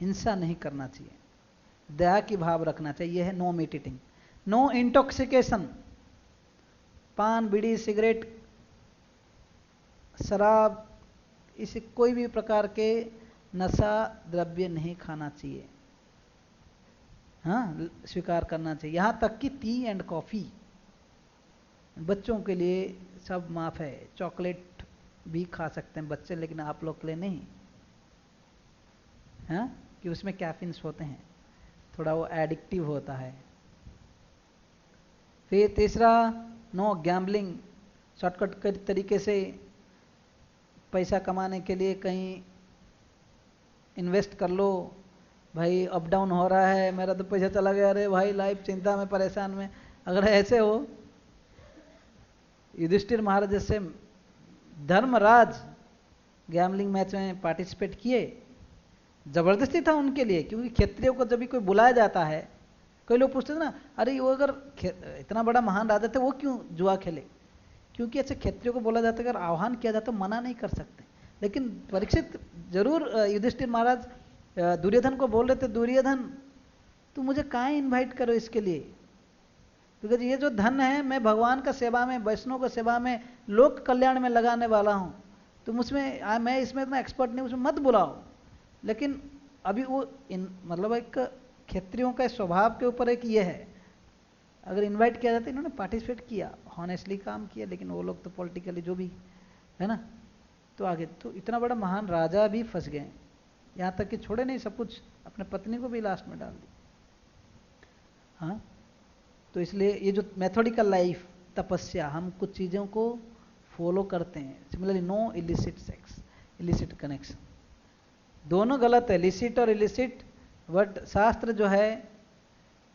हिंसा नहीं करना चाहिए, दया की भाव रखना चाहिए। यह है no meat eating. No intoxication, पान बीड़ी सिगरेट शराब, इसे कोई भी प्रकार के नशा द्रव्य नहीं खाना चाहिए, हाँ, स्वीकार करना चाहिए। यहां तक कि टी एंड कॉफी, बच्चों के लिए सब माफ है, चॉकलेट भी खा सकते हैं बच्चे, लेकिन आप लोग के लिए नहीं, हाँ, कि उसमें कैफीन्स होते हैं, थोड़ा वो एडिक्टिव होता है। फिर तीसरा, नो गैम्बलिंग, शॉर्टकट के तरीके से पैसा कमाने के लिए कहीं इन्वेस्ट कर लो, भाई अप डाउन हो रहा है, मेरा तो पैसा चला गया, अरे भाई लाइफ चिंता में परेशान में, अगर ऐसे हो, युधिष्ठिर महाराज जैसे धर्मराज गैम्बलिंग मैच में पार्टिसिपेट किए, जबरदस्ती था उनके लिए, क्योंकि क्षत्रियों को जब भी कोई बुलाया जाता है, कई लोग पूछते थे ना, अरे वो अगर इतना बड़ा महान राजा थे वो क्यों जुआ खेले, क्योंकि ऐसे क्षत्रियों को बोला जाता है अगर आह्वान किया जाता तो मना नहीं कर सकते। लेकिन परीक्षित जरूर युधिष्ठिर महाराज दुर्योधन को बोल रहे थे, दुर्योधन तू मुझे काहे इनवाइट करो इसके लिए, क्योंकि ये जो धन है मैं भगवान का सेवा में, वैष्णव का सेवा में, लोक कल्याण में लगाने वाला हूँ, तुम उसमें मैं इसमें इतना एक्सपर्ट नहीं, उसमें मत बुलाओ। लेकिन अभी वो मतलब एक क्षत्रियों का स्वभाव के ऊपर एक ये है, अगर इनवाइट किया जाता, इन्होंने पार्टिसिपेट किया, हॉनेस्टली काम किया, लेकिन वो लोग तो पॉलिटिकली जो भी है ना, तो आगे तो इतना बड़ा महान राजा भी फंस गए, यहाँ तक कि छोड़े नहीं सब कुछ, अपने पत्नी को भी लास्ट में डाल दी। हाँ, तो इसलिए ये जो मेथोडिकल लाइफ, तपस्या, हम कुछ चीज़ों को फॉलो करते हैं। Similarly no illicit sex, illicit connection, दोनों गलत है, इलिसिट और इलिसिट, बट शास्त्र जो है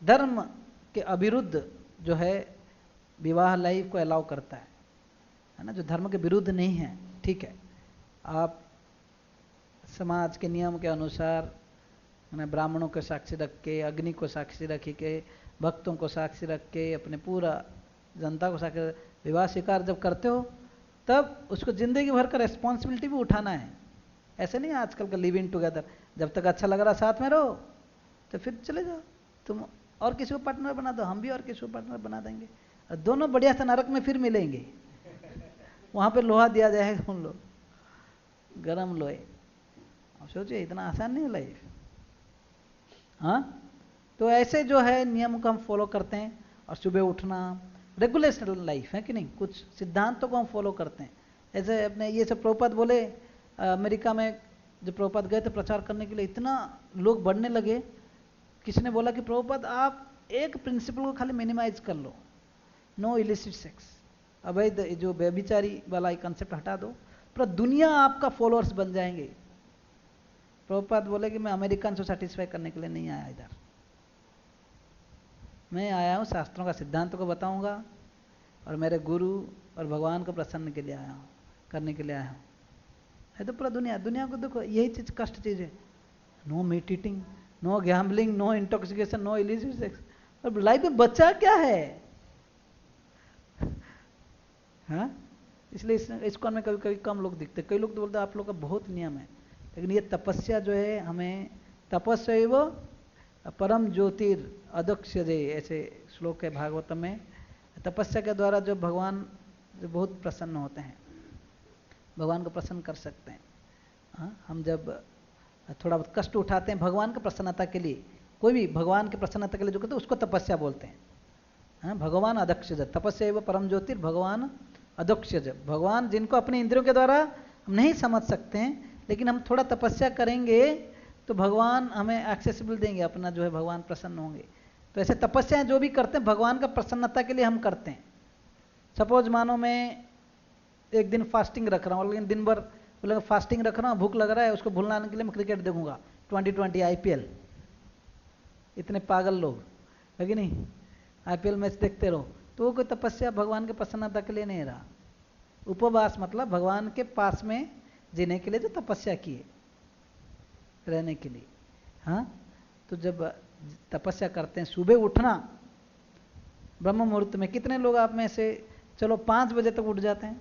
धर्म के अविरुद्ध जो है विवाह लाइफ को अलाउ करता है ना, जो धर्म के विरुद्ध नहीं है, ठीक है, आप समाज के नियम के अनुसार ब्राह्मणों को साक्षी रख के, अग्नि को साक्षी रख के, भक्तों को साक्षी रख के, अपने पूरा जनता को साक्षी, विवाह स्वीकार जब करते हो तब उसको जिंदगी भर का रेस्पॉन्सिबिलिटी भी उठाना है। ऐसे नहीं आजकल का लिव इन टुगेदर, जब तक अच्छा लग रहा साथ में रहो तो फिर चले जाओ, तुम और किसी को पार्टनर बना दो, हम भी और किसी को पार्टनर बना देंगे, और दोनों बढ़िया से नरक में फिर मिलेंगे, वहां पे लोहा दिया जाएगा उन लोग, गरम लोहे। अब सोचिए इतना आसान नहीं है लाइफ। हाँ, तो ऐसे जो है नियम को हम फॉलो करते हैं, और सुबह उठना, रेगुलेशन लाइफ है कि नहीं, कुछ सिद्धांतों को हम फॉलो करते हैं। ऐसे अपने ये सब प्रभुपाद बोले, अमेरिका में जब प्रभुपाद गए थे प्रचार करने के लिए, इतना लोग बढ़ने लगे, किसी ने बोला कि प्रभुपाद आप एक प्रिंसिपल को खाली मिनिमाइज कर लो, नो इलिसिट सेक्स, अवैध जो व्यभिचारी वाला कंसेप्ट हटा दो, पूरा दुनिया आपका फॉलोअर्स बन जाएंगे। प्रभुपाद बोले कि मैं अमेरिकन को सेटिस्फाई करने के लिए नहीं आया इधर, मैं आया हूँ शास्त्रों का सिद्धांत को बताऊंगा, और मेरे गुरु और भगवान को प्रसन्न के लिए आया हूँ, करने के लिए आया हूँ। है तो पूरा दुनिया को देखो, यही चीज कष्ट चीज है, no meat eating, no gambling, no intoxication, no illicit sex, और लाइफ में बच्चा क्या है। हाँ, इसलिए इसको में कभी कभी कम लोग दिखते, कई लोग तो बोलते आप लोग का बहुत नियम है, लेकिन ये तपस्या जो है, हमें तपस्यैव परम ज्योतिर अदक्ष्यते, ऐसे श्लोक है भागवतम में, तपस्या के द्वारा जो भगवान जो बहुत प्रसन्न होते हैं, भगवान को प्रसन्न कर सकते हैं। हाँ, हम जब थोड़ा बहुत कष्ट उठाते हैं भगवान की प्रसन्नता के लिए, कोई भी भगवान की प्रसन्नता के लिए जो करते हैं उसको तपस्या बोलते हैं। हाँ, भगवान अदक्षज, तपस्यैव परम ज्योतिर भगवान अदक्षज, भगवान जिनको अपने इंद्रियों के द्वारा हम नहीं समझ सकते हैं, लेकिन हम थोड़ा तपस्या करेंगे तो भगवान हमें एक्सेसिबल देंगे, अपना जो है भगवान प्रसन्न होंगे। तो ऐसे तपस्याएं जो भी करते हैं भगवान का प्रसन्नता के लिए हम करते हैं। सपोज मानो मैं एक दिन फास्टिंग रख रहा हूँ, लेकिन दिन भर बोले फास्टिंग रख रहा हूँ, भूख लग रहा है, उसको भुलाने के लिए मैं क्रिकेट देखूंगा, 2020 IPL, इतने पागल लोग है कि नहीं, IPL मैच देखते रहो, तो वो कोई तपस्या भगवान के प्रसन्नता के लिए नहीं रहा। उपवास मतलब भगवान के पास में जीने के लिए जो तपस्या किए, रहने के लिए। हाँ, तो जब तपस्या करते हैं, सुबह उठना ब्रह्म मुहूर्त में, कितने लोग आप में से चलो 5 बजे तक उठ जाते हैं,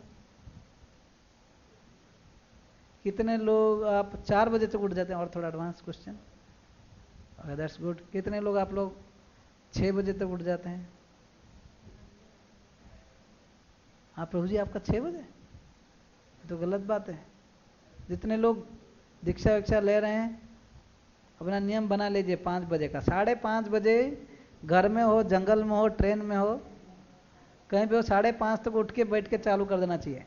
कितने लोग आप 4 बजे तक उठ जाते हैं, और थोड़ा एडवांस क्वेश्चन, दैट्स गुड, कितने लोग आप लोग 6 बजे तक उठ जाते हैं। हाँ प्रभु जी आपका 6 बजे, तो गलत बात है। जितने लोग दीक्षा विक्षा ले रहे हैं अपना नियम बना लीजिए 5 बजे का, 5:30 बजे घर में हो, जंगल में हो, ट्रेन में हो, कहीं पे हो, 5:30 तक उठ के बैठ के चालू कर देना चाहिए।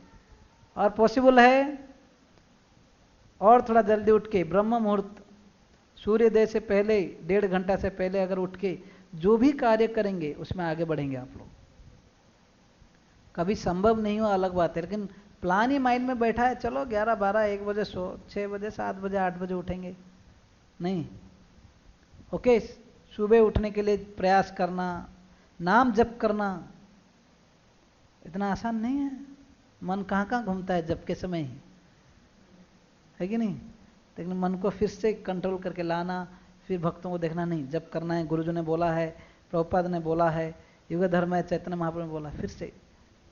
और पॉसिबल है और थोड़ा जल्दी उठ के ब्रह्म मुहूर्त सूर्योदय से पहले 1.5 घंटा से पहले अगर उठ के जो भी कार्य करेंगे उसमें आगे बढ़ेंगे आप लोग। कभी संभव नहीं हो अलग बात है, लेकिन प्लान ही माइंड में बैठा है, चलो 11, 12, 1 बजे सो, 6 बजे, 7 बजे, 8 बजे उठेंगे, नहीं। ओके, सुबह उठने के लिए प्रयास करना, नाम जप करना इतना आसान नहीं है। मन कहाँ कहाँ घूमता है जप के समय ही, है कि नहीं? लेकिन मन को फिर से कंट्रोल करके लाना, फिर भक्तों को देखना, नहीं जप करना है, गुरुजी ने बोला है, प्रभुपाद ने बोला है, युग धर्म है, चैतन्य महाप्रभु ने बोला, फिर से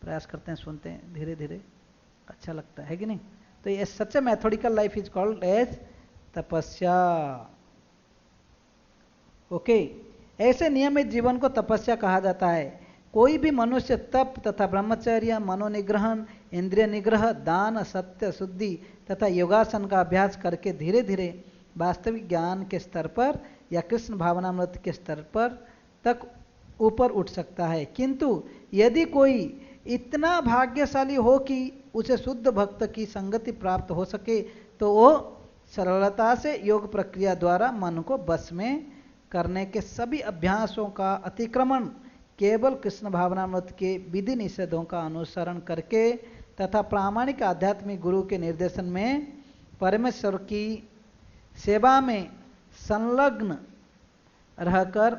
प्रयास करते हैं, सुनते हैं, धीरे धीरे अच्छा लगता है कि नहीं? तो ये सच methodical life is called as तपस्या। ओके, ऐसे नियमित जीवन को तपस्या कहा जाता है। कोई भी मनुष्य तप तथा ब्रह्मचर्य, मनोनिग्रहण, इंद्रिय निग्रह, दान, सत्य, शुद्धि तथा योगासन का अभ्यास करके धीरे धीरे वास्तविक ज्ञान के स्तर पर या कृष्ण भावनामृत के स्तर पर तक ऊपर उठ सकता है। किंतु यदि कोई इतना भाग्यशाली हो कि उसे शुद्ध भक्त की संगति प्राप्त हो सके, तो वो सरलता से योग प्रक्रिया द्वारा मन को बस में करने के सभी अभ्यासों का अतिक्रमण केवल कृष्ण भावनामृत के विधि निषेधों का अनुसरण करके तथा प्रामाणिक आध्यात्मिक गुरु के निर्देशन में परमेश्वर की सेवा में संलग्न रहकर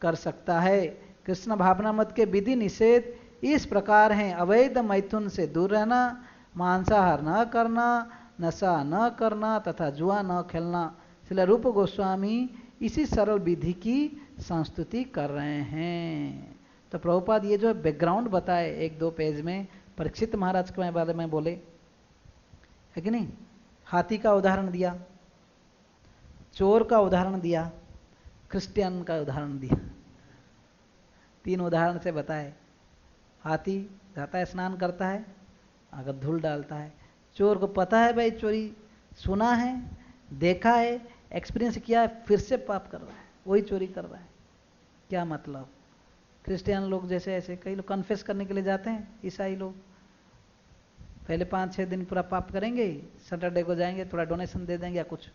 कर सकता है। कृष्ण भावनामृत के विधि निषेध इस प्रकार हैं: अवैध मैथुन से दूर रहना, मांसाहार न करना, नशा न करना तथा जुआ न खेलना। श्रील रूप गोस्वामी इसी सरल विधि की संस्तुति कर रहे हैं। तो प्रभुपाद ये जो बैकग्राउंड बताए 1-2 पेज में, परीक्षित महाराज के बारे में बोले, है कि नहीं? हाथी का उदाहरण दिया, चोर का उदाहरण दिया, क्रिश्चियन का उदाहरण दिया, 3 उदाहरण से बताए। हाथी जाता है, स्नान करता है, अगर धूल डालता है। चोर को पता है भाई चोरी, सुना है, देखा है, एक्सपीरियंस किया है, फिर से पाप कर रहा है, वही चोरी कर रहा है। क्या मतलब? क्रिश्चियन लोग जैसे ऐसे कई लोग कन्फेस करने के लिए जाते हैं, ईसाई लोग पहले 5-6 दिन पूरा पाप करेंगे, सैटरडे को जाएंगे, थोड़ा डोनेशन दे देंगे या कुछ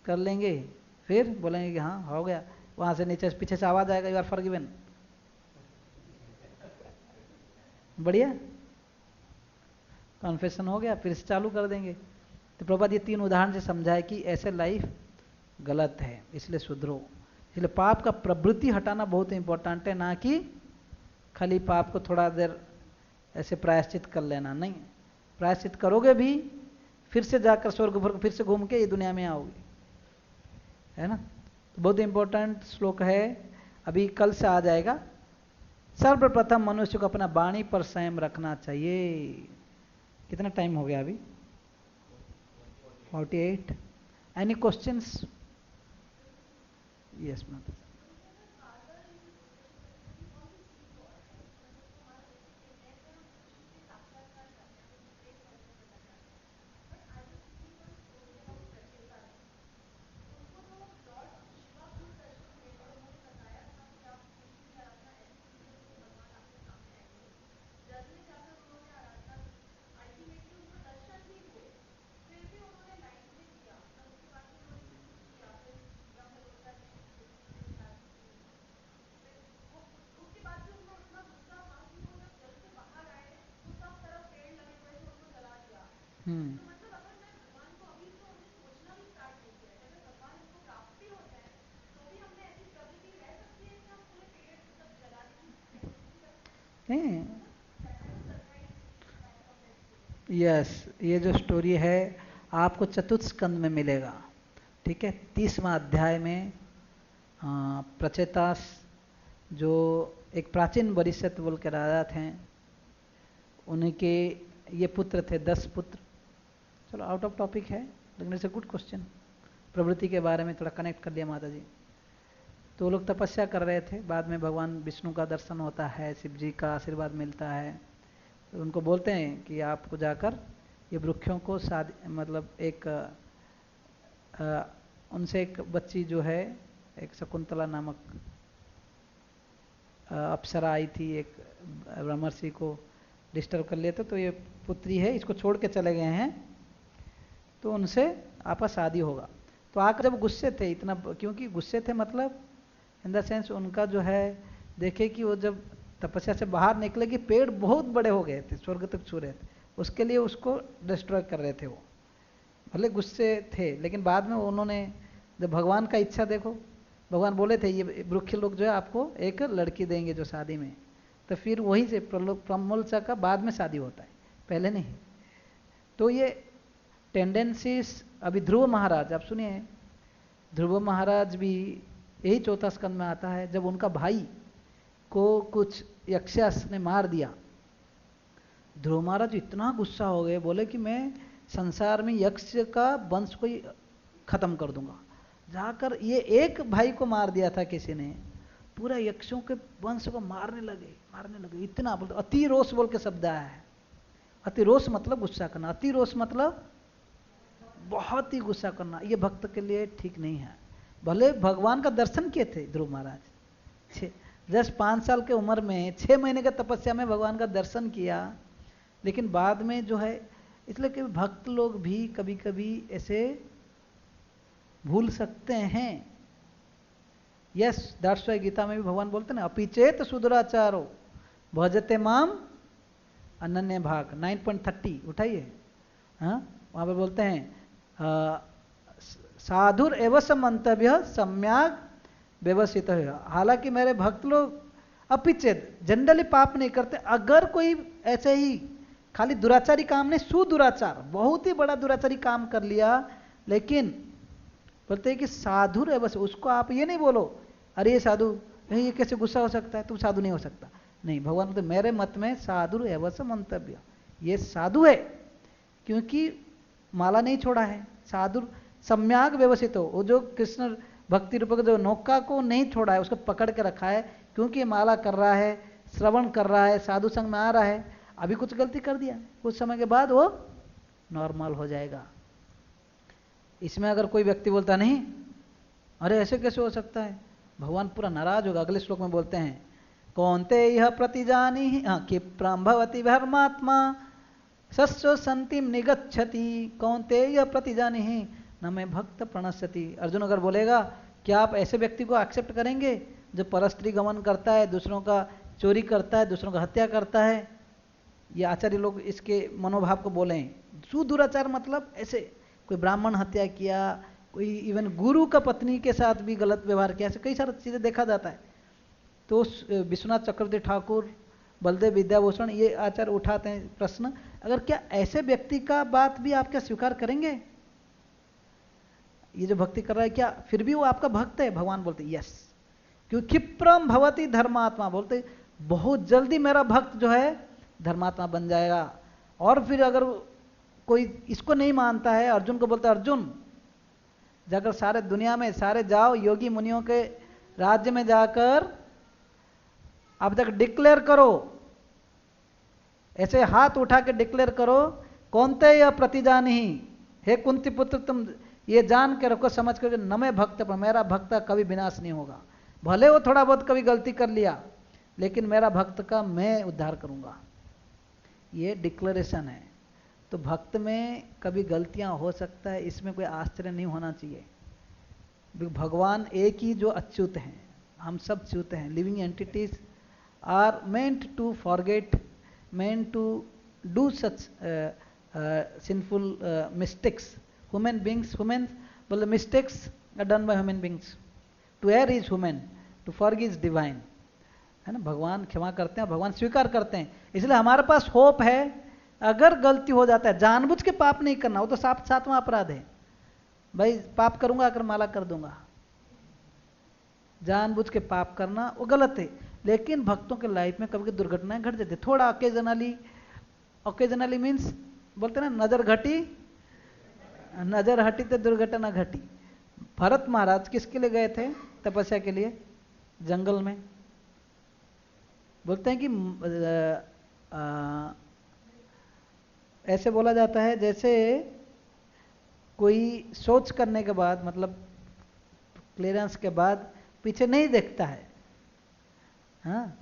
कर लेंगे, फिर बोलेंगे कि हाँ हो गया। वहाँ से नीचे पीछे से आवाज़ आएगा, यू आर फॉरगिवन, बढ़िया कन्फेशन हो गया, फिर से चालू कर देंगे। तो प्रभुपाद ये 3 उदाहरण से समझाए कि ऐसे लाइफ गलत है, इसलिए सुधरो। इसलिए पाप का प्रवृत्ति हटाना बहुत इंपॉर्टेंट है, ना कि खाली पाप को थोड़ा देर ऐसे प्रायश्चित कर लेना। नहीं, प्रायश्चित करोगे भी फिर से जाकर स्वर्ग भर फिर से घूम के ये दुनिया में आओगे, है ना? तो बहुत इंपॉर्टेंट श्लोक है, अभी कल से आ जाएगा। सर्वप्रथम मनुष्य को अपना वाणी पर संयम रखना चाहिए। कितना टाइम हो गया अभी? 48। Any questions? Yes ma'am. Yes, ये जो स्टोरी है आपको चतुर्थ स्कंद में मिलेगा, ठीक है? 30वां अध्याय में प्रचेतास जो एक प्राचीन वरिष्ठ बोल के राजा थे, उनके ये पुत्र थे, 10 पुत्र। चलो आउट ऑफ टॉपिक है, लेकिन इट्स ए गुड क्वेश्चन। प्रवृत्ति के बारे में थोड़ा कनेक्ट कर लिया माता जी। तो वो लोग तपस्या कर रहे थे, बाद में भगवान विष्णु का दर्शन होता है, शिव जी का आशीर्वाद मिलता है। तो उनको बोलते हैं कि आपको जाकर ये वृक्षों को मतलब एक उनसे एक बच्ची जो है, एक शकुंतला नामक अप्सरा आई थी एक ब्रह्मर्षि को डिस्टर्ब कर लिए थे, तो ये पुत्री है, इसको छोड़ के चले गए हैं, तो उनसे आपस शादी होगा। तो आकर जब गुस्से थे इतना, क्योंकि गुस्से थे मतलब इन द सेंस उनका जो है, देखे कि वो जब तपस्या से बाहर निकले कि पेड़ बहुत बड़े हो गए थे, स्वर्ग तक छू रहे थे, उसके लिए उसको डिस्ट्रॉय कर रहे थे। वो भले गुस्से थे, लेकिन बाद में उन्होंने जब भगवान का इच्छा देखो, भगवान बोले थे ये वृक्ष लोग जो है आपको एक लड़की देंगे जो शादी में, तो फिर वहीं से प्रमोलचा का बाद में शादी होता है, पहले नहीं। तो ये टेंडेंसीज, अभी ध्रुव महाराज आप सुनिए, ध्रुव महाराज भी यही चौथा स्कंद में आता है, जब उनका भाई को कुछ यक्षास ने मार दिया, ध्रुव महाराज इतना गुस्सा हो गए, बोले कि मैं संसार में यक्ष का वंश को ही खत्म कर दूंगा। जाकर ये एक भाई को मार दिया था किसी ने, पूरा यक्षों के वंश को मारने लगे इतना बोलते, अति रोष बोल के शब्द आया है। अति रोष मतलब गुस्सा करना, अति रोष मतलब बहुत ही गुस्सा करना, ये भक्त के लिए ठीक नहीं है। भले भगवान का दर्शन किए थे ध्रुव महाराज, जस्ट 5 साल के उम्र में 6 महीने के तपस्या में भगवान का दर्शन किया, लेकिन बाद में जो है, इसलिए कि भक्त लोग भी कभी कभी ऐसे भूल सकते हैं। यस, दैट्स व्हाई गीता में भी भगवान बोलते हैं अपिचेत सुदुराचारो भजते माम अनन्य भाग 9.30 उठाइए, हाँ वहाँ पर बोलते हैं साधुर एवं मंतव्य सम्यक व्यवस्थित है। हालांकि मेरे भक्त लोग अपिचेत जनरली पाप नहीं करते, अगर कोई ऐसे ही खाली दुराचारी काम नहीं, सुदुराचार बहुत ही बड़ा दुराचारी काम कर लिया, लेकिन बोलते हैं कि साधुर एवं, उसको आप ये नहीं बोलो अरे ये साधु, ये कैसे गुस्सा हो सकता है, तुम साधु नहीं हो सकता, नहीं। भगवान बोलते मेरे मत में साधु एवं मंतव्य, ये साधु है क्योंकि माला नहीं छोड़ा है, साधु सम्यक व्यवस्थित हो, वो जो कृष्ण भक्ति रूपक जो नौका को नहीं छोड़ा है, उसको पकड़ के रखा है, क्योंकि माला कर रहा है, श्रवण कर रहा है, साधु संग में आ रहा है। अभी कुछ गलती कर दिया, कुछ समय के बाद वो नॉर्मल हो जाएगा। इसमें अगर कोई व्यक्ति बोलता नहीं अरे ऐसे कैसे हो सकता है, भगवान पूरा नाराज होगा। अगले श्लोक में बोलते हैं कौन्ते यह प्रतिजानी क्षिप्रं भवति धर्मात्मा सस्व संतिम निगच्छति, कौन्ते यह प्रतिजानी न मैं भक्त प्रणश्यति। अर्जुन अगर बोलेगा क्या आप ऐसे व्यक्ति को एक्सेप्ट करेंगे जो परस्त्री गमन करता है, दूसरों का चोरी करता है, दूसरों का हत्या करता है? ये आचार्य लोग इसके मनोभाव को बोले हैं। सुदुराचार मतलब ऐसे कोई ब्राह्मण हत्या किया, कोई इवन गुरु का पत्नी के साथ भी गलत व्यवहार किया, ऐसे कई सारी चीज़ें देखा जाता है। तो विश्वनाथ चक्रवर्ती ठाकुर, बलदेव विद्याभूषण ये आचार्य उठाते हैं प्रश्न, अगर क्या ऐसे व्यक्ति का बात भी आप क्या स्वीकार करेंगे? ये जो भक्ति कर रहा है क्या फिर भी वो आपका भक्त है? भगवान बोलते यस, क्योंकि क्षिप्रम भवति धर्मात्मा, बोलते बहुत जल्दी मेरा भक्त जो है धर्मात्मा बन जाएगा। और फिर अगर कोई इसको नहीं मानता है, अर्जुन को बोलता है अर्जुन जाकर सारे दुनिया में सारे जाओ योगी मुनियों के राज्य में जाकर अब तक डिक्लेयर करो, ऐसे हाथ उठा के डिक्लेयर करो कौनते यह प्रतिजानी, हे कुंती पुत्र तुम ये जान के रखो, समझ कर न मैं भक्त पर, मेरा भक्त का कभी विनाश नहीं होगा। भले वो थोड़ा बहुत कभी गलती कर लिया, लेकिन मेरा भक्त का मैं उद्धार करूंगा। ये डिक्लेरेशन है। तो भक्त में कभी गलतियां हो सकता है, इसमें कोई आश्चर्य नहीं होना चाहिए। भगवान एक ही जो अच्युत हैं, हम सब च्युत हैं। Living entities are meant to forget, meant to do such sinful mistakes. Human beings, human बोले mistakes are done by human beings, to err is human, to forgive is divine, है ना। भगवान क्षमा करते हैं, भगवान स्वीकार करते हैं, इसलिए हमारे पास होप है। अगर गलती हो जाता है, जानबूझ के पाप नहीं करना, वो तो सातवां अपराध है भाई। पाप करूंगा अगर माला कर दूंगा, जानबूझ के पाप करना वो गलत है। लेकिन भक्तों के लाइफ में कभी दुर्घटनाएं घट जाती, थोड़ा ओकेजनली मीन्स बोलते ना नजर घटी, नजर हटी तो दुर्घटना घटी। भरत महाराज किसके लिए गए थे तपस्या के लिए? जंगल में। बोलते हैं कि ऐसे बोला जाता है जैसे कोई सोच करने के बाद, मतलब क्लियरेंस के बाद पीछे नहीं देखता है, हाँ।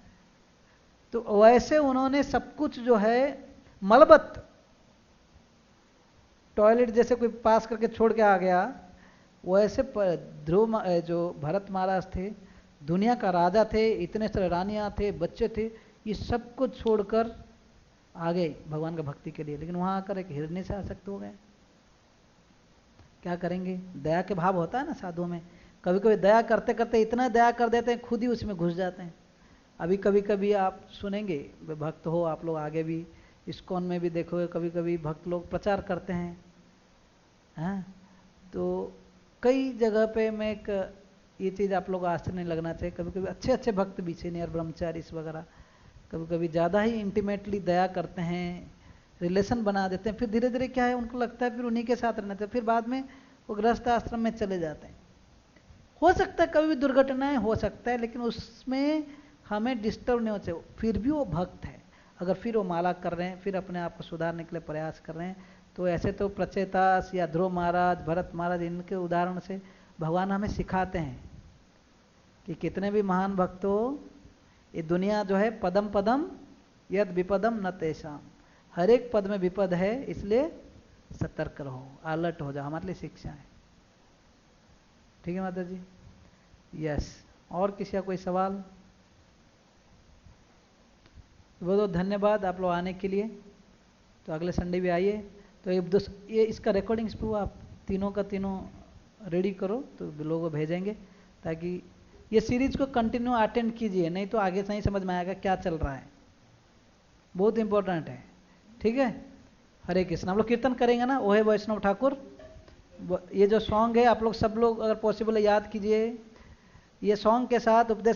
तो वैसे उन्होंने सब कुछ जो है मलबत, टॉयलेट जैसे कोई पास करके छोड़ के आ गया, वैसे ध्रुव जो भरत महाराज थे, दुनिया का राजा थे, इतने सारे रानियां थे, बच्चे थे, ये सब कुछ छोड़कर आ गए भगवान का भक्ति के लिए। लेकिन वहां आकर एक हिरण्य से आसक्त हो गए। क्या करेंगे? दया के भाव होता है ना साधुओं में, कभी कभी दया करते करते इतना दया कर देते हैं, खुद ही उसमें घुस जाते हैं। अभी कभी कभी आप सुनेंगे, भक्त हो आप लोग आगे भी, इस्कॉन में भी देखोगे कभी कभी भक्त लोग प्रचार करते हैं, हाँ? तो कई जगह पे मैं एक ये चीज़ आप लोग आश्चर्य नहीं लगना चाहिए, कभी कभी अच्छे अच्छे भक्त भी, सीनियर ब्रह्मचारी वगैरह, कभी कभी ज़्यादा ही इंटीमेटली दया करते हैं, रिलेशन बना देते हैं, फिर धीरे धीरे क्या है उनको लगता है फिर उन्हीं के साथ रहना चाहिए, फिर बाद में वो गृहस्थ आश्रम में चले जाते हैं। हो सकता है कभी भी दुर्घटनाएं हो सकता है, लेकिन उसमें हमें डिस्टर्ब नहीं होना चाहिए। फिर भी वो भक्त है, अगर फिर वो माला कर रहे हैं, फिर अपने आप को सुधारने के लिए प्रयास कर रहे हैं, तो ऐसे तो प्रचेतास या ध्रुव महाराज, भरत महाराज, इनके उदाहरण से भगवान हमें सिखाते हैं कि कितने भी महान भक्त हो, ये दुनिया जो है पदम पदम यद विपदम न तेषाम, हर एक पद में विपद है, इसलिए सतर्क रहो, अलर्ट हो जाओ, हमारे लिए शिक्षा है। ठीक है माता जी? यस। और किसी का कोई सवाल? बहुत बहुत धन्यवाद आप लोग आने के लिए। तो अगले संडे भी आइए। तो ये इसका रिकॉर्डिंग्स प्रूफ आप तीनों का तीनों रेडी करो, तो लोगों को भेजेंगे, ताकि ये सीरीज को कंटिन्यू अटेंड कीजिए, नहीं तो आगे से नहीं समझ में आएगा क्या चल रहा है। बहुत इंपॉर्टेंट है। ठीक है? हरे कृष्ण। हम लोग कीर्तन करेंगे ना, ओहे वैष्णव ठाकुर, ये जो सॉन्ग है आप लोग सब लोग अगर पॉसिबल है याद कीजिए। ये सॉन्ग के साथ उपदेश